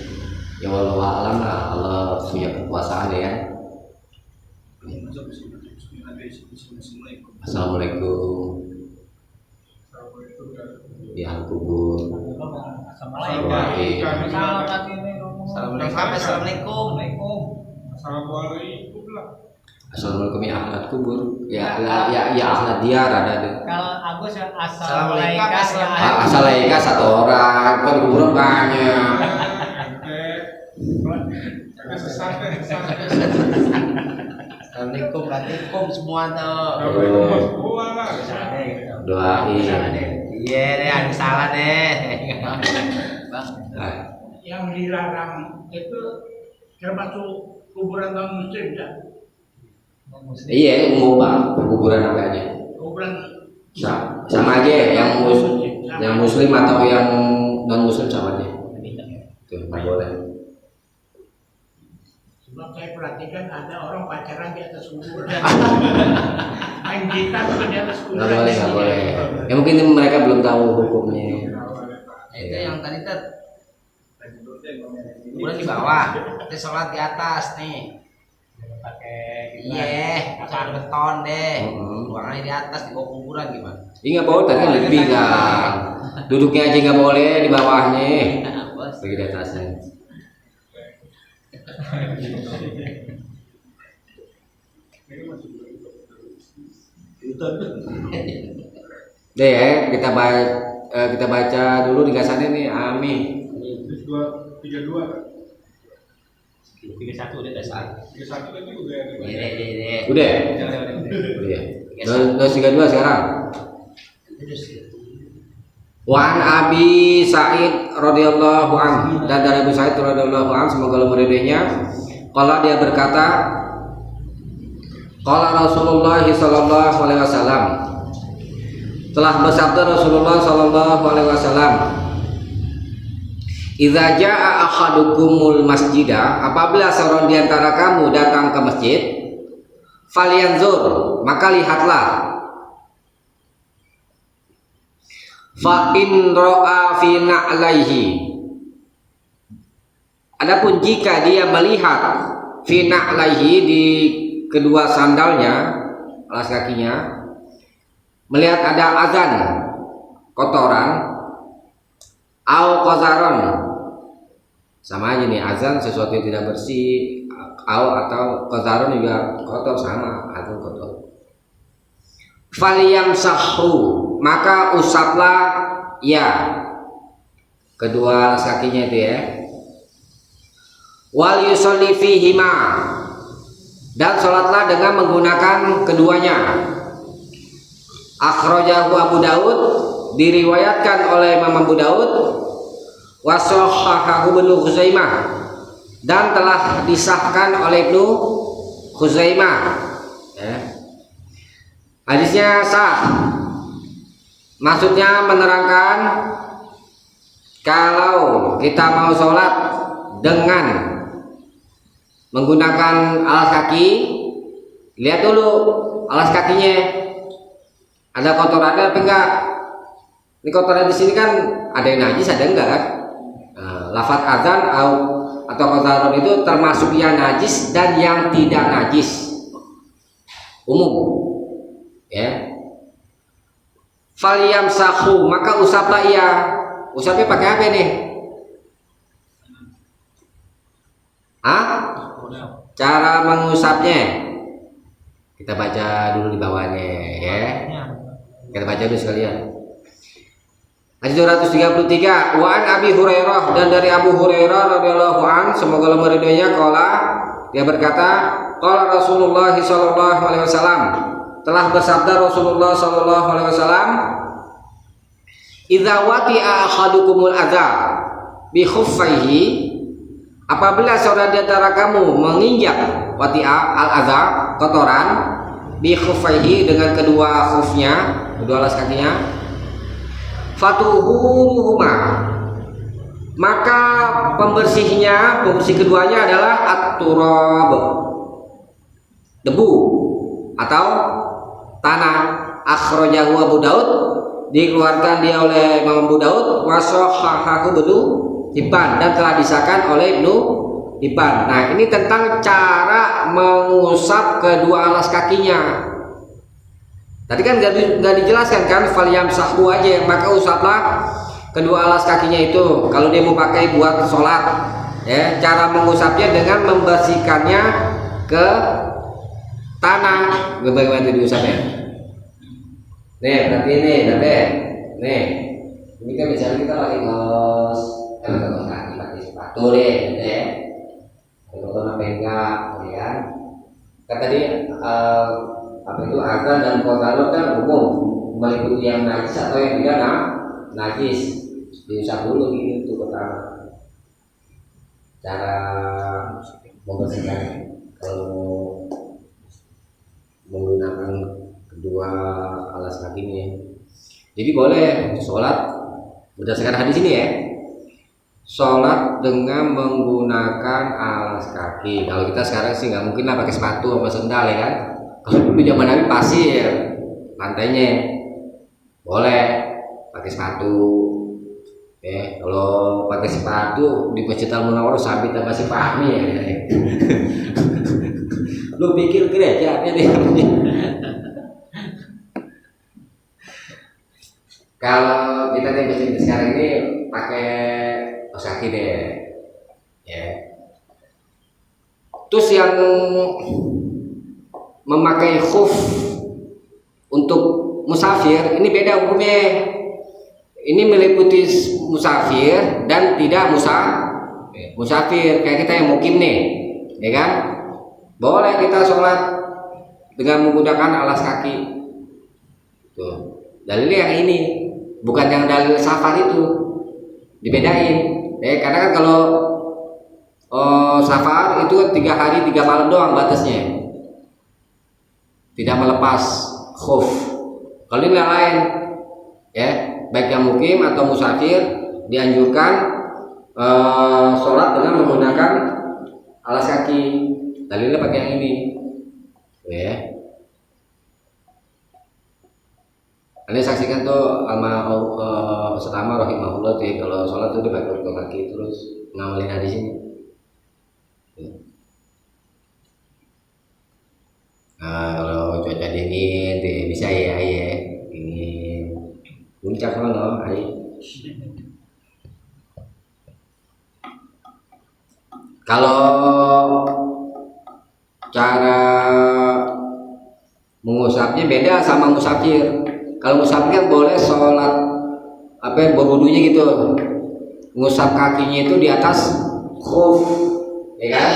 Speaker 1: Ya walau alam lah, Allah punya kekuasaan ya. Assalamualaikum. Di al kubur.
Speaker 4: Assalamualaikum.
Speaker 3: Assalamualaikum.
Speaker 2: Assalamualaikum lah.
Speaker 1: Assalamualaikum ya ahlat kubur. Ya ahlat diar ada deh.
Speaker 6: Kalau Agus
Speaker 3: Assalamualaikum.
Speaker 1: Assalamualaikum satu orang, kan kuburan banyak.
Speaker 2: Agak sesat.
Speaker 3: Assalamualaikum, Waalaikumsalam semua tuh.
Speaker 2: Assalamualaikum semua lah.
Speaker 1: Doain.
Speaker 3: Iya deh, ada salah deh.
Speaker 1: Nah,
Speaker 4: Yang dilarang itu termasuk kuburan non muslim ya.
Speaker 1: iya umum bang, kuburan apa aja.
Speaker 4: Kuburan
Speaker 1: Sama aja yang muslim atau yang non muslim sama aja. Tuh, nggak boleh.
Speaker 4: sebab saya perhatikan ada orang pacaran di atas kuburan. Main gitar tuh di atas kuburan.
Speaker 1: Nggak boleh. Ya mungkin mereka belum tahu hukumnya.
Speaker 3: Itu yang tadi tuh kuburan di bawah, kita sholat di atas nih.
Speaker 6: pakai
Speaker 3: Iya, pakai beton deh. Ruangannya di atas di bawah kuburan gimana?
Speaker 1: Ini nggak boleh, tadi lebih bilang duduknya aja nggak boleh, di bawahnya, bagi di atasnya. Deh ya, kita baca dulu ringkasannya nih, Amin.
Speaker 2: Terus 32 kan?
Speaker 6: 31 udah dasar.
Speaker 2: 31 tadi udah ada.
Speaker 3: Iya.
Speaker 1: Udah, udah. Terus 32 sekarang. Wan Abi Sa'id radhiyallahu anhu, dan dari Abu Sa'id radhiyallahu anhu, semoga Allah meridainya, qala dia berkata, qala Rasulullah sallallahu alaihi wasallam, telah bersabda Rasulullah sallallahu alaihi wasallam, idza jaa ahadukumul masjidah, apabila seorang di antara kamu datang ke masjid, falyanzur, maka lihatlah, fa in ra'a fi na'laihi, adapun jika dia melihat fi na'laihi, di kedua sandalnya, alas kakinya, melihat ada azan, kotoran, au qazaron, sama aja nih, azan sesuatu yang tidak bersih, atau qazaron juga kotor, sama, atau kotor. Falyamsahu, maka usaplah ya kedua alas kakinya itu ya. Wal yusolli fihima, dan sholatlah dengan menggunakan keduanya. Akhrajahu Abu Daud, diriwayatkan oleh Imam Abu Daud, wa sahhahahu Ibnu Khuzaimah, dan telah disahkan oleh Ibnu Khuzaimah ya. Hadisnya sah, maksudnya menerangkan kalau kita mau sholat dengan menggunakan alas kaki, lihat dulu alas kakinya ada kotorannya apa enggak. Ini kotoran di sini kan ada yang najis, ada enggak kan? Lafaz azan atau kotoran itu termasuk yang najis dan yang tidak najis, umum ya. Falyamsahu, maka usaplah ia. Usapnya pakai apa nih? Cara mengusapnya kita baca dulu di bawahnya ya. Kita baca dulu sekalian. Hadis 233, wa an Abi Hurairah, dan dari Abu Hurairah radhiyallahu an, semoga Allah meridainya, qala, dia berkata, qala Rasulullah sallallahu alaihi wasallam, telah bersabda Rasulullah sallallahu alaihi wasallam, idza wati'a ahadukumul adza bi khuffaihi, apabila seorang di antara kamu menginjak wati'a al-adza, kotoran, bi khuffaihi, dengan kedua khufnya, kedua alas kakinya, fatuhuruhuma, maka pembersih keduanya adalah at-turab, debu atau tanah. Akhrajahu Abu Daud, dikeluarkan dia oleh Imam Abu Daud, wa sahhahahu Ibnu Hibban, dan telah disahkan oleh Ibnu Hibban. Nah, ini tentang cara mengusap kedua alas kakinya. Tadi kan nggak dijelaskan kan, falyamsahu aja, maka usaplah kedua alas kakinya itu kalau dia mau pakai buat sholat Ya, cara mengusapnya dengan membersihkannya ke tanah. Bagaimana itu diusapnya? Nih, berarti ini, nih. Ini kan misalnya kita lagi ngos kaki pakai sepatu deh, gitu ya. Kalau apa enggak, ya. Kan tadi apa itu azan dan kotor kan umum meliputi yang najis atau yang tidak najis. Diusap dulu gitu pertama. Cara membersihkan kalau menggunakan kedua alas kaki ini. Jadi boleh sholat berdasarkan hadis ini ya. Sholat dengan menggunakan alas kaki. Kalau kita sekarang sih nggak mungkin lah pakai sepatu atau sendal ya kan. Kalau dulu zaman Nabi pasir lantainya, boleh pakai sepatu. Ya, kalau pakai sepatu di Masjid Al-Munawwarah sabit masih pahami ya. Lu pikir gereja apa nih? Kalau kita di masjid sekarang ini pakai kaos kaki deh, ya. Terus yang memakai khuf untuk musafir ini beda hukumnya. Ini meliputi musafir dan tidak musafir kayak kita yang mukim nih, ya kan? Boleh kita sholat dengan menggunakan alas kaki. Tuh, dalilnya yang ini, bukan yang dalil safar itu, dibedain. Karena kan kalau safar itu 3 hari 3 malam doang batasnya, tidak melepas khuf. Kalau ini lain, ya. Baik yang mukim atau musafir dianjurkan sholat dengan menggunakan alas kaki. Dalilnya pakai yang ini, ya. Ini saksikan tuh sama Ustaz rahimahullah tuh kalau sholat tuh dipakai kaki terus ngamalin hadis ini. Nah, kalau cuaca dingin tuh bisa ya. Puncak mana ai. Kalau cara mengusapnya beda sama musafir. Kalau musafir kan boleh sholat berwudunya gitu, ngusap kakinya itu di atas khuf, ya kan?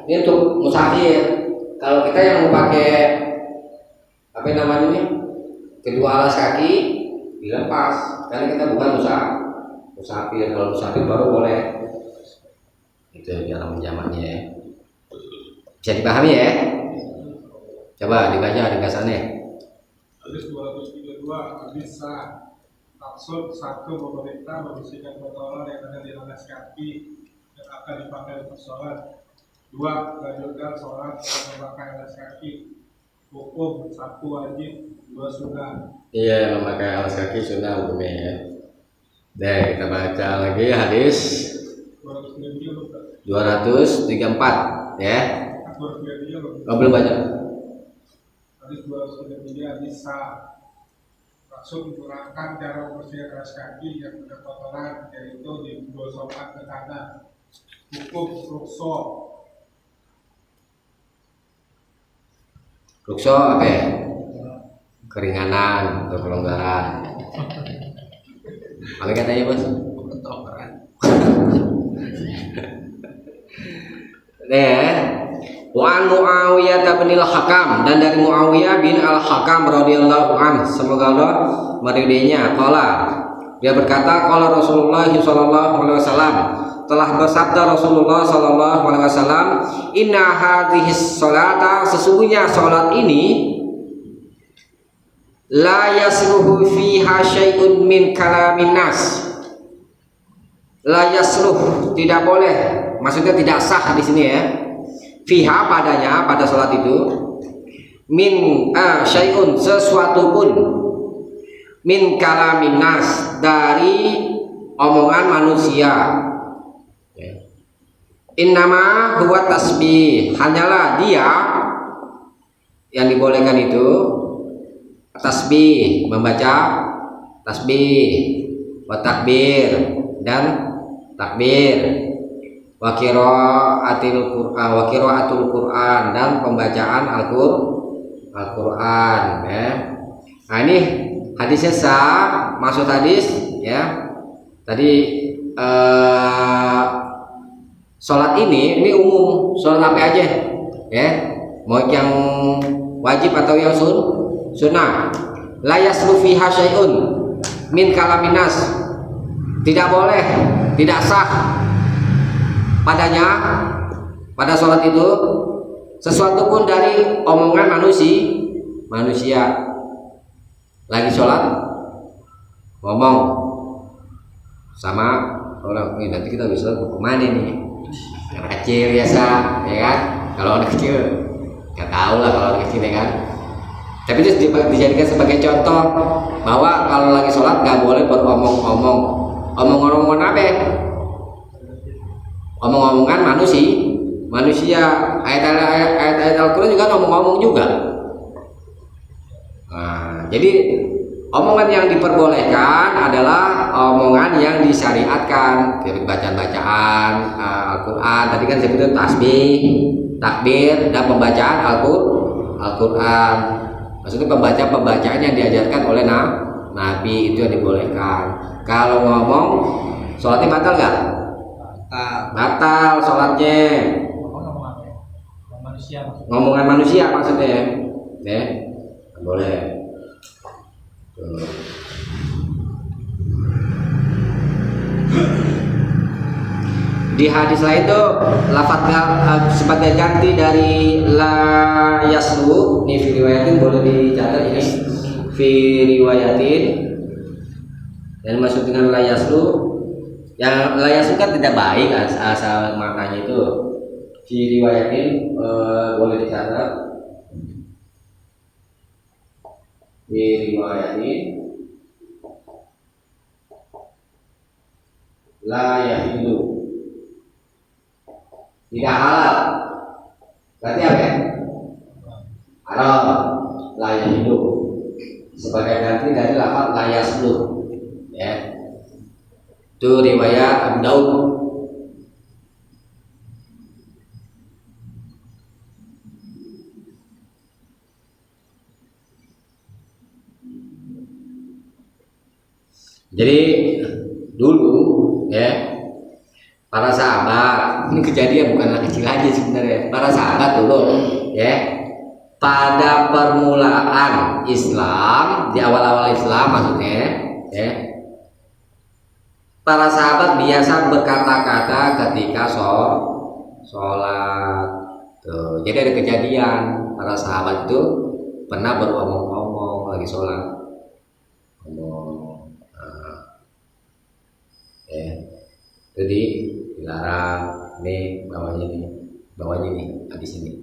Speaker 1: Ini untuk musafir. Kalau kita yang mau pakai kedua alas kaki dilepas, karena kita bukan musafir. Kalau musafir baru boleh. Itu cara menjamaknya ya. Bisa dipahami ya? Coba dibaca ringkasannya.
Speaker 2: Hadis 232 bisa maksud 1 pemerintah membersihkan kotoran yang ada di alas kaki yang akan dipakai untuk sholat. 2 melanjutkan sholat dengan memakai alas kaki. Hukum 1 wajib, 2 sunnah.
Speaker 1: Iya, memakai alas kaki sunnah hukumnya ya. Nah, kita baca lagi hadis 234 ya. Belum baca.
Speaker 2: Hadis 233 bisa maksud menggunakan cara membersihkan alas kaki yang ada kotoran, yaitu digosokkan ke tanah. Hukum
Speaker 1: Rukso apa ya? Keringanan atau kelonggaran. Apa katanya bos? Kelonggaran. Wa Muawiyah bin Al-Hakam, dan dari Muawiyah bin Al-Hakam radhiyallahu anhu, semoga Allah meridainya, dia berkata, qala Rasulullah sallallahu alaihi wasallam, telah bersabda Rasulullah sallallahu alaihi wasallam, inna hadhihi sholata, sesungguhnya salat ini, la yasluhu fiha syai'un min kalamin nas. La yasluh, tidak boleh, maksudnya tidak sah di sini ya. Fiha, padanya, pada salat itu, min syai'un, sesuatu pun, min kalamin nas, dari omongan manusia. Innama huwa tasbih, hanyalah dia yang dibolehkan itu tasbih, membaca tasbih, wa takbir, dan takbir. wa qiraatul Qur'an dan pembacaan Al-Qur'an ya. Nah ini hadisnya sah, maksud hadis ya. Tadi sholat ini umum, sholat apa aja ya, mau yang wajib atau yang sunnah. La yaslu fiha syai'un min kalaminas, tidak boleh, tidak sah padanya, pada sholat itu sesuatu pun dari omongan manusia. Lagi sholat ngomong sama orang, ini nanti kita bisa kemana nih, yang kecil biasa ya kan, kalau anak kecil nggak tahu lah kalau anak kecil ya kan, tapi itu dijadikan sebagai contoh bahwa kalau lagi sholat nggak boleh omong-omongan apa ya? Omong-omongan manusia. Ayat-ayat Al-Quran juga ngomong-ngomong juga. Nah, jadi omongan yang diperbolehkan adalah omongan yang disyariatkan, seperti bacaan-bacaan Al-Quran. Tadi kan sebutnya tasbih, takbir, dan pembacaan Al-Quran. Maksudnya pembacaan yang diajarkan oleh Nabi itu yang dibolehkan. Kalau ngomong, sholatnya batal nggak? Batal sholatnya. Ngomongan manusia maksudnya, ya boleh. Di hadis lain itu lafadznya sebagai ganti dari la yaslu, ini fi riwayatin, boleh dicatat ini fi riwayatin, dan masuk dengan la yaslu. Yang la yaslu kan tidak baik asal maknanya itu. Fi riwayatin boleh dicatat fi riwayatin la yahillu, tidak halal. Berarti apa ya? Haram. La yahillu sebagai ganti dari lafaz la yaslu ya. Itu riwayat Abu Daud. Jadi dulu ya, para sahabat, ini kejadian bukanlah kecil aja sebenarnya. Para sahabat dulu ya, pada permulaan Islam, di awal-awal Islam maksudnya ya, para sahabat biasa berkata-kata ketika sholat. Tuh, jadi ada kejadian para sahabat itu pernah beromong-omong lagi sholat. Ya, jadi dilarang. Ini bawahnya nih hadis ini.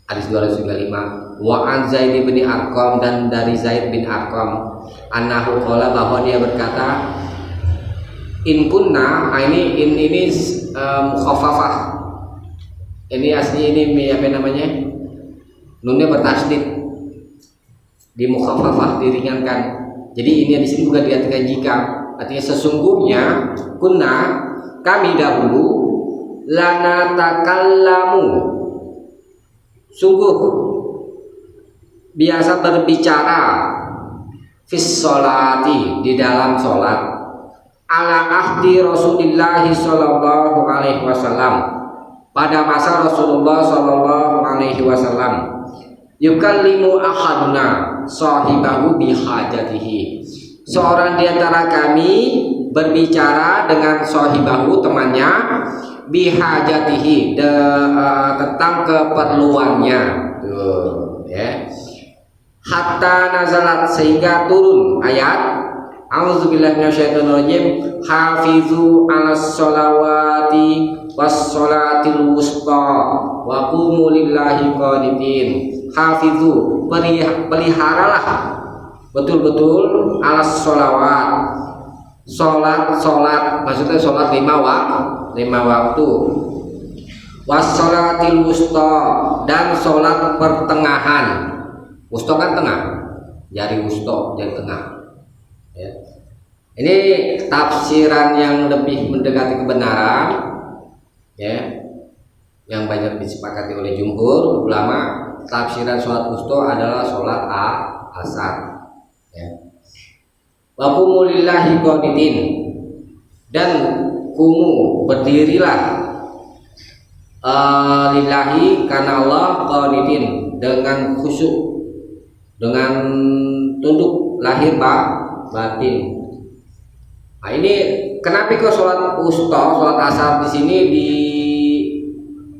Speaker 1: Hadis 235. Wa an Zaid bin Arqam, dan dari Zaid bin Arqam, annahu qala, bahwa dia berkata, in kunna, ini mukhaffafah. Ini asli ini apa namanya? Nunnya bertasdid. Di mukhaffafah, diringankan. Jadi ini di sini bukan diartikan jika, artinya sesungguhnya kunna, kami dahulu, lana takallamu, sungguh biasa berbicara fis sholati, di dalam sholat, ala ahdi Rasulillah sallallahu alaihi wasallam, pada masa Rasulullah sallallahu alaihi wasallam, yukallimu ahaduna sahibahu bihajatihi, seorang di antara kami berbicara dengan sahibahu, temannya, bihajatihi, tentang keperluannya. Tuh, ya. Hatta nazalat, sehingga turun ayat A'udzubillahi minasyaitonirrajim, hafizu 'alas sholawati was sholatil wusta wa qumu lillahi qanitin. Hafizu, peliharalah betul-betul 'alas sholawat, sholat maksudnya sholat lima waktu, was sholatil wusta, dan sholat pertengahan. Wusta kan tengah, jari wusta, jari tengah ya. Ini tafsiran yang lebih mendekati kebenaran, ya, yang banyak disepakati oleh jumhur ulama. Tafsiran sholat wusta adalah sholat asar. Ya. Wa qumu lillahi qanitin, dan kumu berdirilah lillahi karena Allah, qanitin dengan khusyuk, dengan tunduk lahir batin. Nah ini kenapa kok sholat wusta, sholat asar di sini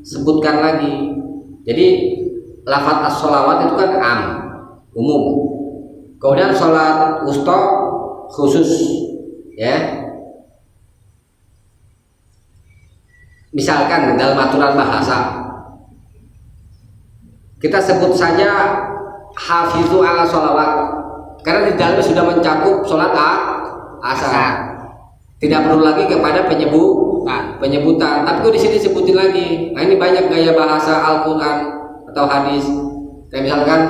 Speaker 1: disebutkan lagi? Jadi lafaz as-sholawat itu kan umum. Kemudian sholat wusta khusus, ya. Misalkan dalam aturan bahasa kita sebut saja hafizu ala sholawat, karena di dalamnya sudah mencakup sholat asar. Tidak perlu lagi kepada penyebutan. Tapi kok di sini sebutin lagi. Nah ini banyak gaya bahasa Al-Quran atau hadis. Kayak misalkan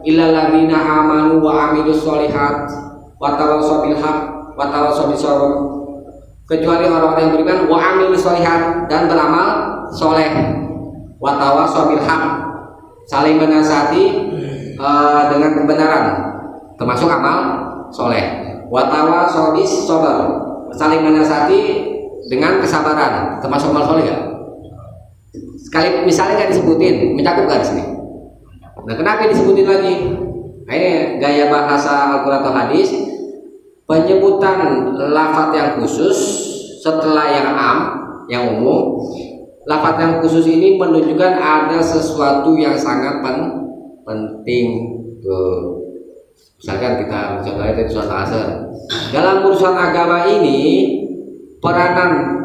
Speaker 1: illal ladzina amanu wa amilus sholihat wa tawassaw bil haqq wa tawassaw bis sabr. Kecuali orang-orang yang beriman wa amilus sholihat dan beramal soleh, wa tawassaw bil haqq, saling menasihati dengan kebenaran, termasuk amal soleh. Wa tawassaw bis sabr, saling menasihati dengan kesabaran, termasuk amal soleh ya. Sekali misalnya nggak disebutin, mencakup nggak di sini? Nah kenapa disebutin lagi? Nah, ini gaya bahasa Al-Quran atau hadis, penyebutan lafaz yang khusus setelah yang umum. Lafaz yang khusus ini menunjukkan ada sesuatu yang sangat penting. Tuh. Misalkan kita mencontohnya dari surat asar. Dalam urusan agama ini, peranan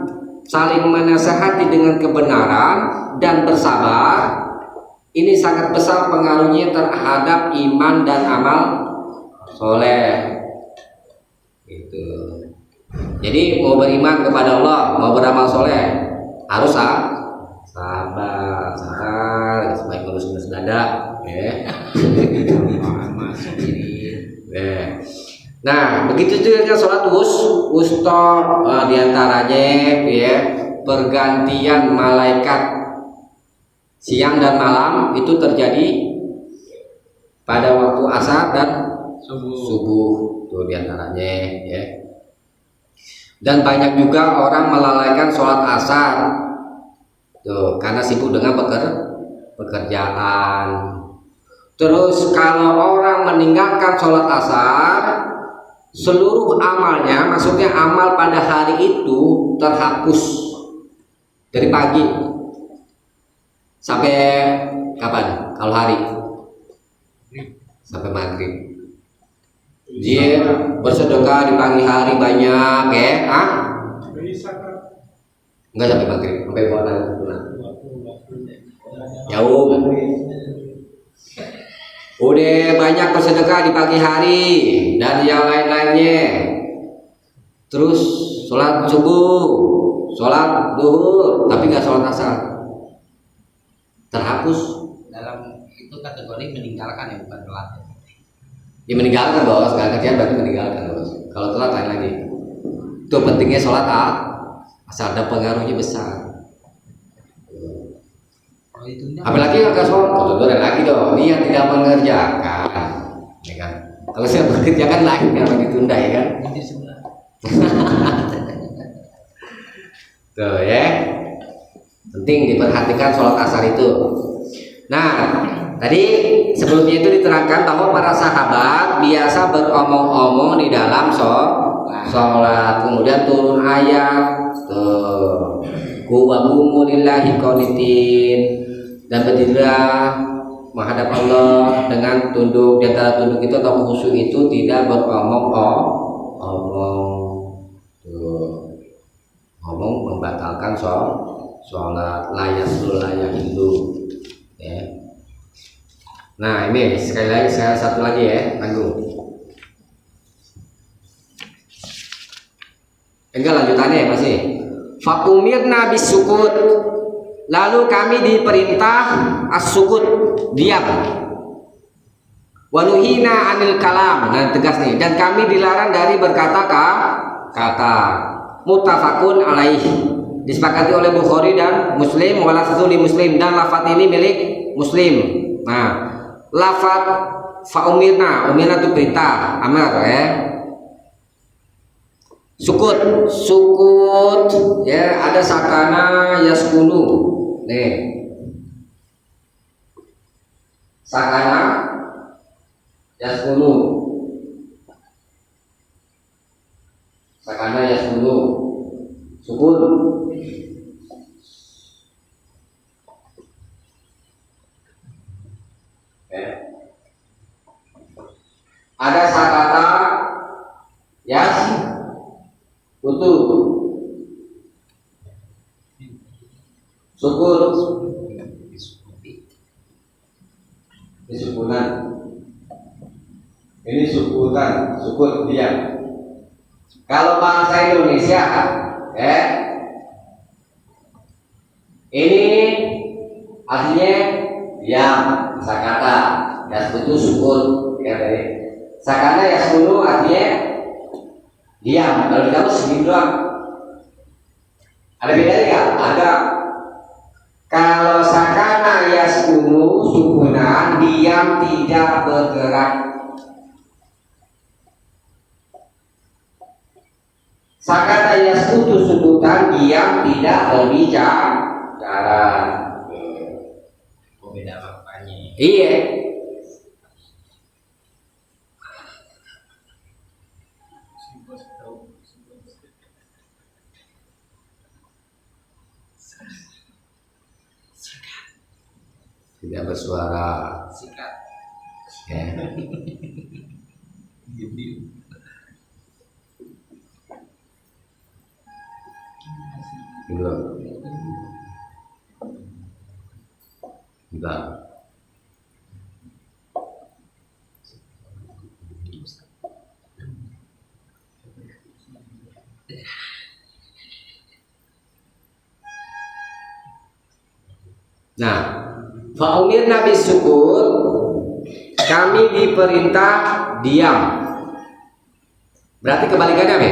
Speaker 1: saling menasihati dengan kebenaran dan bersabar ini sangat besar pengaruhnya terhadap iman dan amal soleh. Gitu. Jadi mau beriman kepada Allah, mau beramal soleh harus sabar, sebaik ngurus dada, ya. Nah, begitu juga sholat wusta, diantaranya ya pergantian malaikat siang dan malam itu terjadi pada waktu asar dan subuh itu diantaranya ya. Dan banyak juga orang melalaikan sholat asar tuh karena sibuk dengan pekerjaan. Terus kalau orang meninggalkan sholat asar, seluruh amalnya, maksudnya amal pada hari itu terhapus dari pagi sampai kapan? Kalau hari sampai maghrib. Dia bersedekah di pagi hari banyak, ya? Enggak sampai maghrib, sampai bulan. Jauh. Udah banyak bersedekah di pagi hari dan yang lain-lainnya. Terus sholat subuh, sholat duhur, tapi nggak sholat asar, terhapus.
Speaker 3: Dalam itu kategori meninggalkan ya, bukan telat.
Speaker 1: Ya meninggalkan bos, nggak kerjaan berarti meninggalkan bos. Kalau telat lain lagi. Itu pentingnya sholat asar dan pengaruhnya besar. Apalagi nggak sholat, kalau lagi dong, ini yang tidak mengerjakan, ya kan? Kalau saya bekerja kan lain kan, ditunda ya kan? Tuh ya, penting diperhatikan sholat asar itu. Nah, tadi sebelumnya itu diterangkan bahwa para sahabat biasa beromong-omong di dalam sholat, kemudian turun ayat, tuh, qumu lillahi qanitin, dan berdirilah menghadap Allah dengan tunduk. Di antara tunduk itu atau khusyuk itu tidak ngomong membatalkan sholat layak itu ya. Nah ini sekali lagi, satu lagi ya, tanggung. Enggak lanjutannya ya masih. Fakumirna bisukut, lalu kami diperintah as-sukut, diam. Wanuhina anil kalam, nah tegas nih, dan kami dilarang dari berkata kata. Muttafaqun alaih, disepakati oleh Bukhari dan Muslim, wala li Muslim, dan lafaz ini milik Muslim. Nah, lafaz fa'umirna, umirna itu perintah, amar ya. Sukut, sukut ya, ada sakana yaskunu. Nih. Sakana yaskunu. Sakana yaskunu. Sukun. Ya. Ada sakata yas kutu. Sukun. Ini sukunan. Ini sukutan, sukun diam. Kalau bahasa Indonesia, ini artinya diam, sakata, yaskutu sukun, ya dari sakana yaskunu artinya diam. Kalau di kamu segini doang. Ada bedanya nggak? Ada. Kalau sakana yaskunu sukunan, diam tidak bergerak. Sakata yaskutu sukutan, diam tidak berbicara.
Speaker 3: Oh, beda maknanya.
Speaker 1: Iya. Tidak bersuara.
Speaker 3: Sikat.
Speaker 1: Ya. Belum. Enggak. Nah, fa'umir nabi syukur, kami diperintah diam. Berarti kebalikannya apa?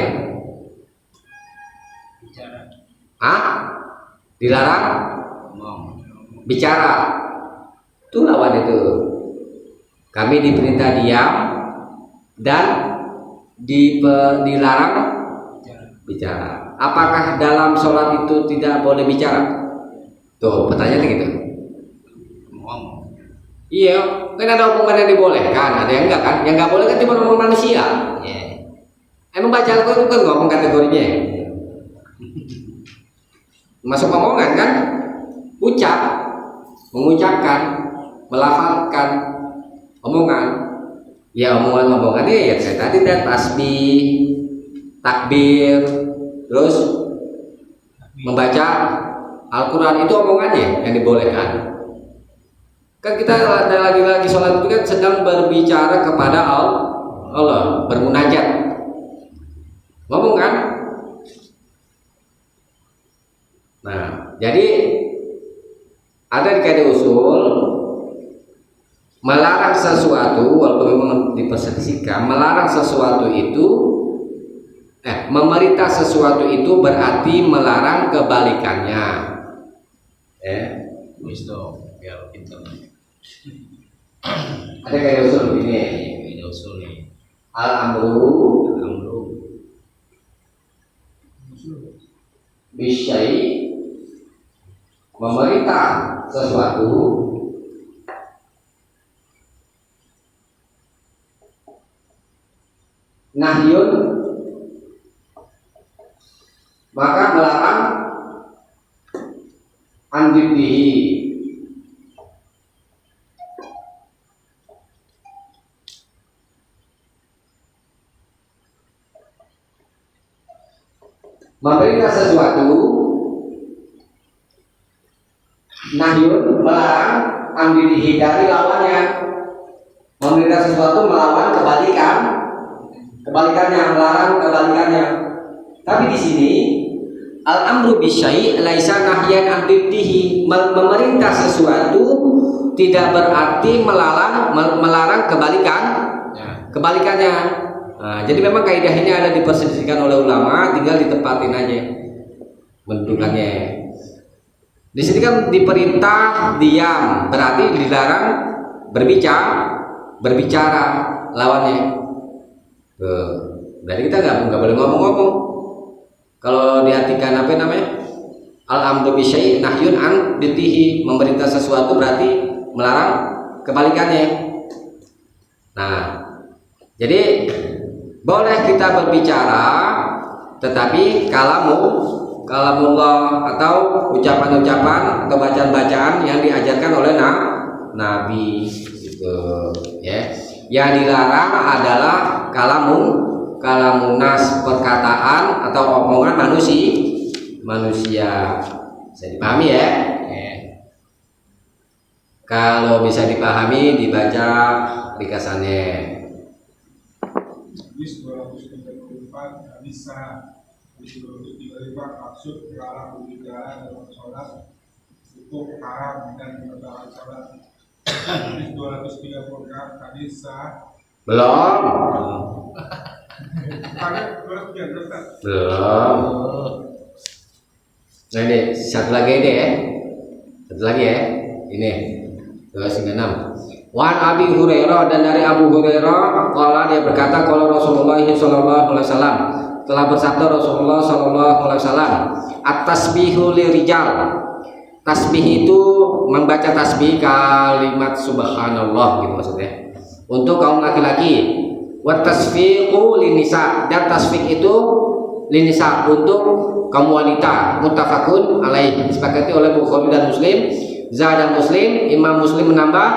Speaker 3: Bicara.
Speaker 1: Ah? Dilarang
Speaker 3: Ngomong.
Speaker 1: bicara. Itu lawan itu. Kami diperintah diam dan dilarang bicara. Apakah dalam sholat itu tidak boleh bicara? Tuh pertanyaannya gitu.
Speaker 3: Ngomong.
Speaker 1: Iya, kan ada omongan yang dibolehkan, ada yang enggak kan? Yang enggak boleh kan cuma ngomong manusia.
Speaker 3: Iya.
Speaker 1: Emang baca Al-Quran itu kan ngomong kategorinya. Masuk omongan kan? Ucap, mengucapkan, melafalkan omongan. Ya omongan-omongannya ya saya tadi tasbih, takbir, terus membaca Al-Quran itu omongannya yang dibolehkan. Kan kita ada lagi sholat itu kan sedang berbicara kepada Allah, bermunajat. Ngomong kan? Nah, jadi ada di kaidah usul melarang sesuatu, walaupun memang diperselisihkan, melarang sesuatu itu memerintah sesuatu itu berarti melarang kebalikannya.
Speaker 3: Wisdom. Biar pintar.
Speaker 1: Ada kaidah usul begini.
Speaker 3: Ini usul nih.
Speaker 1: Al-amru
Speaker 3: Amru.
Speaker 1: bisyai, memerintah sesuatu nahyun, maka melarang andiddihi. Memerintah sesuatu nahyun, melarang andiddihi dari lawannya. Memerintah sesuatu melawan kebalikannya, melarang kebalikannya. Tapi di sini al-amru bisyai' laisa nahyan an diddihi. Memerintah sesuatu tidak berarti melarang kebalikannya. Nah, jadi memang kaidah ini ada diperselisihkan oleh ulama, tinggal ditepatin aja mendudukannya. Di sini kan diperintah diam, berarti dilarang berbicara lawannya. Berarti kita nggak boleh ngomong-ngomong. Kalau diartikan apa namanya? Al-amru bisyai' nahyun an ditihi, memerintah sesuatu berarti melarang kebalikannya. Nah, jadi boleh kita berbicara, tetapi kalamullah atau ucapan-ucapan atau bacaan-bacaan yang diajarkan oleh Nabi gitu ya. Yang dilarang adalah kalamunas, perkataan atau omongan manusia. Bisa dipahami ya? Kalau bisa dipahami, dibaca ringkasannya.
Speaker 2: Hadis 234 hadis sah untuk diterima maksud melarang berbicara dalam sholat, hukum haram dan pembatalkan sholat. Hadis 236 hadis sah
Speaker 1: Belum.
Speaker 2: belum.
Speaker 1: Nah ini satu lagi ini ya. Satu lagi ya. Ini 296. Wan Abi Hurairah, dan dari Abu Hurairah qala, dia berkata qala Rasulullah sallallahu alaihi wasallam, telah bersabda Rasulullah sallallahu alaihi wasallam, at-tasbihu lirijal. Tasbih itu membaca tasbih kalimat subhanallah gitu maksudnya, untuk kaum laki-laki. Wa tasfiqu linisa, dan tasfiq itu linisa untuk kaum wanita. Muttafaqun alaih, disepakati oleh Bukhari dan Muslim. Zada Muslim, Imam Muslim menambah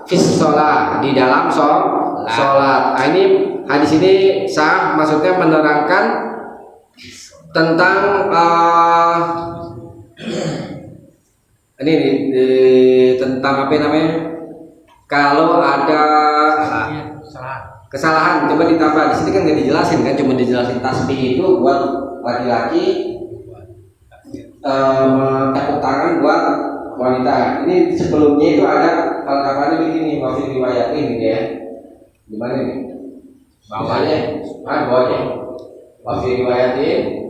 Speaker 1: fis sholat, di dalam sholat. Nah, ini hadis ini sah, maksudnya menerangkan tentang tentang apa namanya, kalau ada kesalahan. Coba ditambah, di sini kan nggak dijelasin kan, cuma dijelasin tasbih itu buat laki-laki, tepuk tangan buat wanita. Ini sebelumnya itu ada kelengkapannya begini, wafil riwayat ini ya. Gimana nih? Bawahnya, bawahnya. Wafil riwayat ini.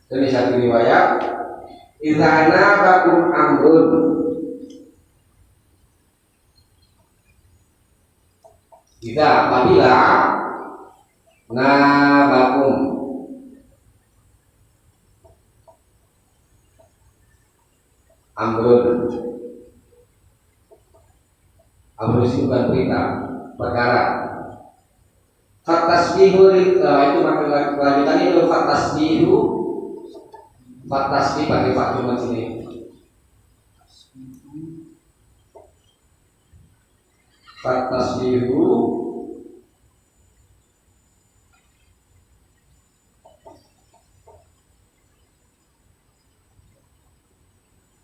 Speaker 1: Ini satu riwayat. Izana bakum amrun. Jika apabila nabakum amrun, amrun itu bukan berita, perkara. Fatasbihu, itu makna kelanjutannya itu fatasbihu. Fatasbih pakai pak cuma sini. Fatasbihu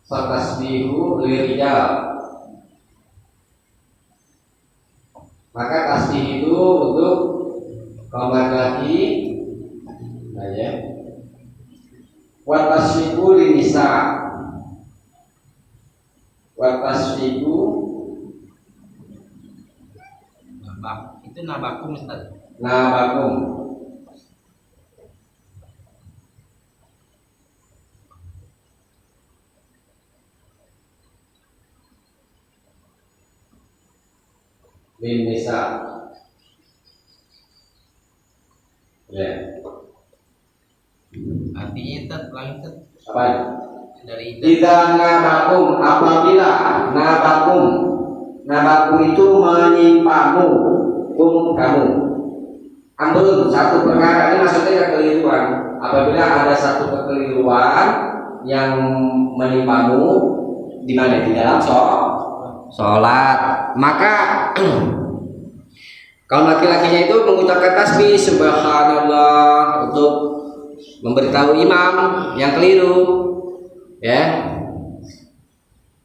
Speaker 1: fatasbihu lirijal. Maka tasbih itu untuk kaum laki-laki, nah ya. Wa tasfiqu linisa, wa tasfiqu
Speaker 3: itu nabakum Ustaz.
Speaker 1: nabakum. Linisa. Ya.
Speaker 3: Artinya itu lagi
Speaker 1: Apa?
Speaker 3: dari
Speaker 1: Jika nabakum, apabila nabakum itu menyimpangmu, kamu. Amrun, satu perkara, ini maksudnya kekeliruan. Apabila ada satu kekeliruan yang menyimpangmu di mana, di dalam sholat, maka kaum laki-lakinya itu mengucapkan tasbih subhanallah untuk memberitahu imam yang keliru, ya.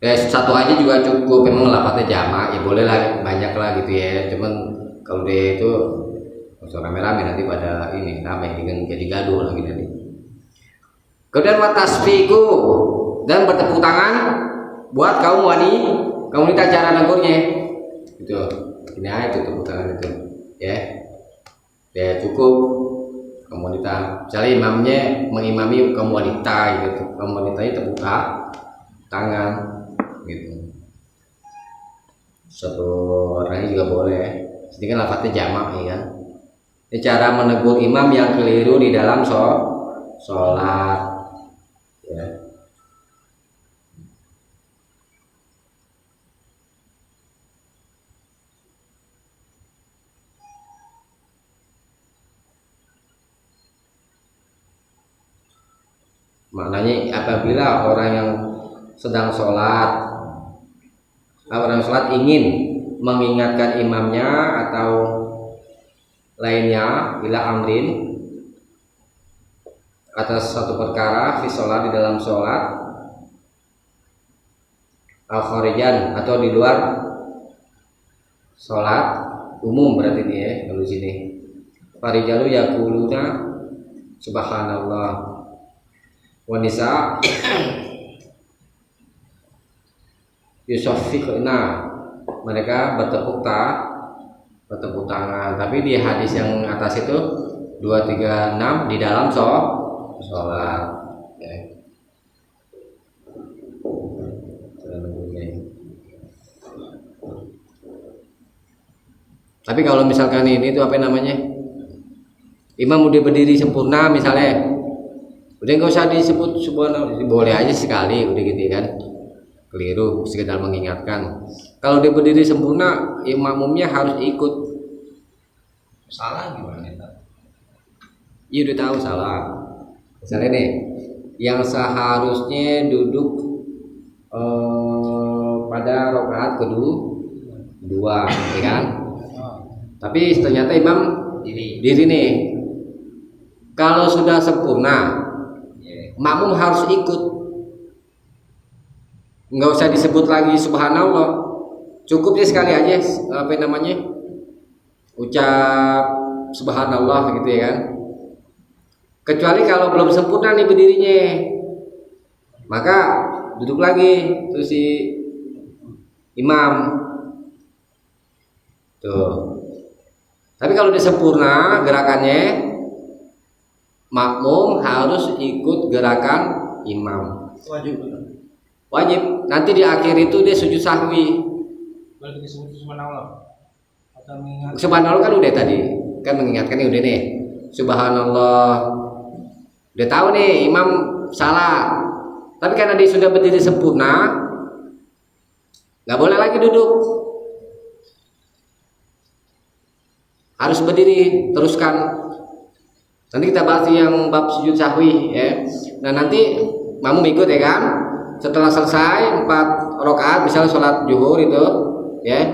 Speaker 1: Satu aja juga cukup, memang lafadznya jamak, ya boleh lah banyak lah gitu ya. Cuman kalau dia itu rame-rame nanti pada ini rame dengan jadi gaduh lagi nanti. Kemudian watasfiku, dan bertepuk tangan buat kaum Kamu minta cara negurnya. Gitu. Ini aja tutup tangan itu. Ya. Ya cukup. Kamu wanita. Misalnya imamnya mengimami kamu wanita gitu. Kamu wanitanya terbuka tangan gitu. Satu orangnya juga boleh. Ini kan lafadznya jamak ya kan. Ini cara menegur imam yang keliru di dalam sholat. Ya. Maknanya apabila orang yang sedang sholat, orang sholat ingin mengingatkan imamnya atau lainnya bila amrin atas satu perkara fi sholat di dalam sholat al kharijan atau di luar sholat umum berarti ini ya kalau sini farijalu yaquluna subhanallah wanisa yusaffiqna mereka bertepuk tangan. Tapi di hadis yang atas itu 236 di dalam sholat ya. Tapi kalau misalkan ini itu apa namanya, imam udah berdiri sempurna misalnya, udah nggak usah disebut subhanallah, boleh aja sekali udah gitu kan, keliru sekedar mengingatkan. Kalau dia berdiri sempurna, imamnya harus ikut.
Speaker 3: Salah gimana itu?
Speaker 1: Iya udah tahu salah. Misalnya nih, yang seharusnya duduk pada rakaat kedua, ya kan? Tapi ternyata imam diri nih. Kalau sudah sempurna, makmum harus ikut. Nggak usah disebut lagi subhanallah, cukupnya sekali aja apa namanya ucap subhanallah gitu ya kan. Kecuali kalau belum sempurna nih berdirinya, maka duduk lagi terus si imam tuh. Tapi kalau udah sempurna gerakannya, makmum harus ikut gerakan imam. Wajib. Nanti di akhir itu dia sujud sahwi.
Speaker 6: Boleh disebut subhanallah atau mengingat.
Speaker 1: Subhanallah kan udah tadi, kan mengingatkan nih udah nih. Subhanallah. Udah tahu nih imam salah. Tapi karena dia sudah berdiri sempurna, nggak boleh lagi duduk. Harus berdiri, teruskan. Nanti kita bahas yang bab sujud sahwi ya. Nah nanti makmum ikut ya kan. Setelah selesai 4 rakaat misalnya sholat zuhur itu ya,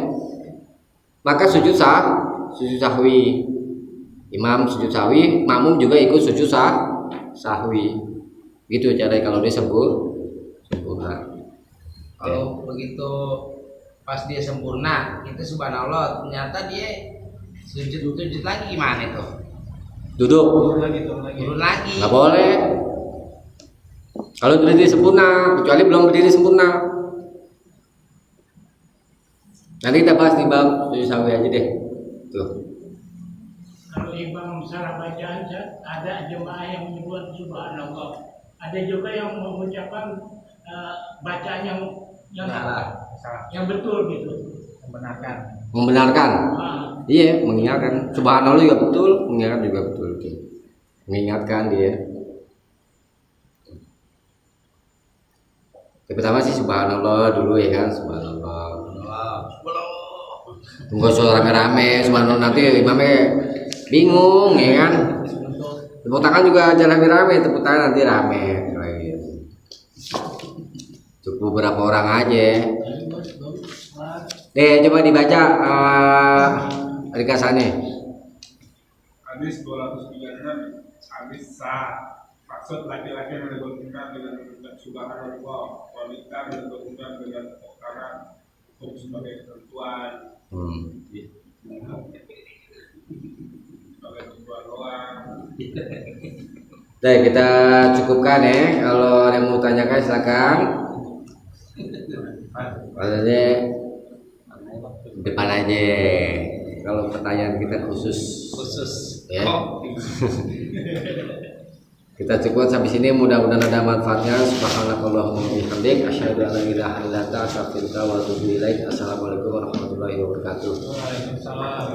Speaker 1: maka sujud sahwi, imam sujud sahwi, makmum juga ikut sujud sahwi gitu cara kalau dia sempurna.
Speaker 3: Kalau begitu pas dia sempurna itu subhanallah, ternyata dia sujud lagi gimana itu?
Speaker 1: Duduk
Speaker 3: Turun lagi.
Speaker 1: nggak boleh. Kalau berdiri sempurna, kecuali belum berdiri sempurna. Nanti kita bahas di bab sujud sahwi aja deh. Tuh.
Speaker 4: Kalau imam salah bacaan, ada jemaah yang menyebut subhanallah. Ada juga yang mengucapkan bacaan yang
Speaker 3: Salah.
Speaker 4: yang betul gitu.
Speaker 1: Membenarkan.
Speaker 4: Ah,
Speaker 1: Iya, mengingatkan. Subhanallah juga betul, mengingatkan juga betul. Mengingatkan dia. Yang pertama sih subhanallah dulu ya kan, subhanallah. Tunggu suara rame-rame, subhanallah nanti imamnya bingung ya kan. Tepuk tangan juga jangan rame-rame, tepuk tangan nanti rame. Cukup beberapa orang aja. Coba dibaca ringkasannya.
Speaker 2: Hadis 236 hadis sah. Maksud laki-laki menegur imam dengan subhanallah, wanita menegur imam dengan tepuk tangan, hukum sebagai ketentuan. Sebagai ketentuan doang.
Speaker 1: Baik, kita cukupkan ya. Kalau ada yang mau tanyakan silakan.
Speaker 7: Maksudnya depan aja. Kalau pertanyaan kita khusus ya. Kita cukup sampai sini, mudah-mudahan ada manfaatnya. Subhanakallahumma wa bihamdik asyhadu an la ilaha illa anta astaghfiruka wa atubu ilaik. Assalamualaikum warahmatullahi wabarakatuh.
Speaker 6: Waalaikumsalam.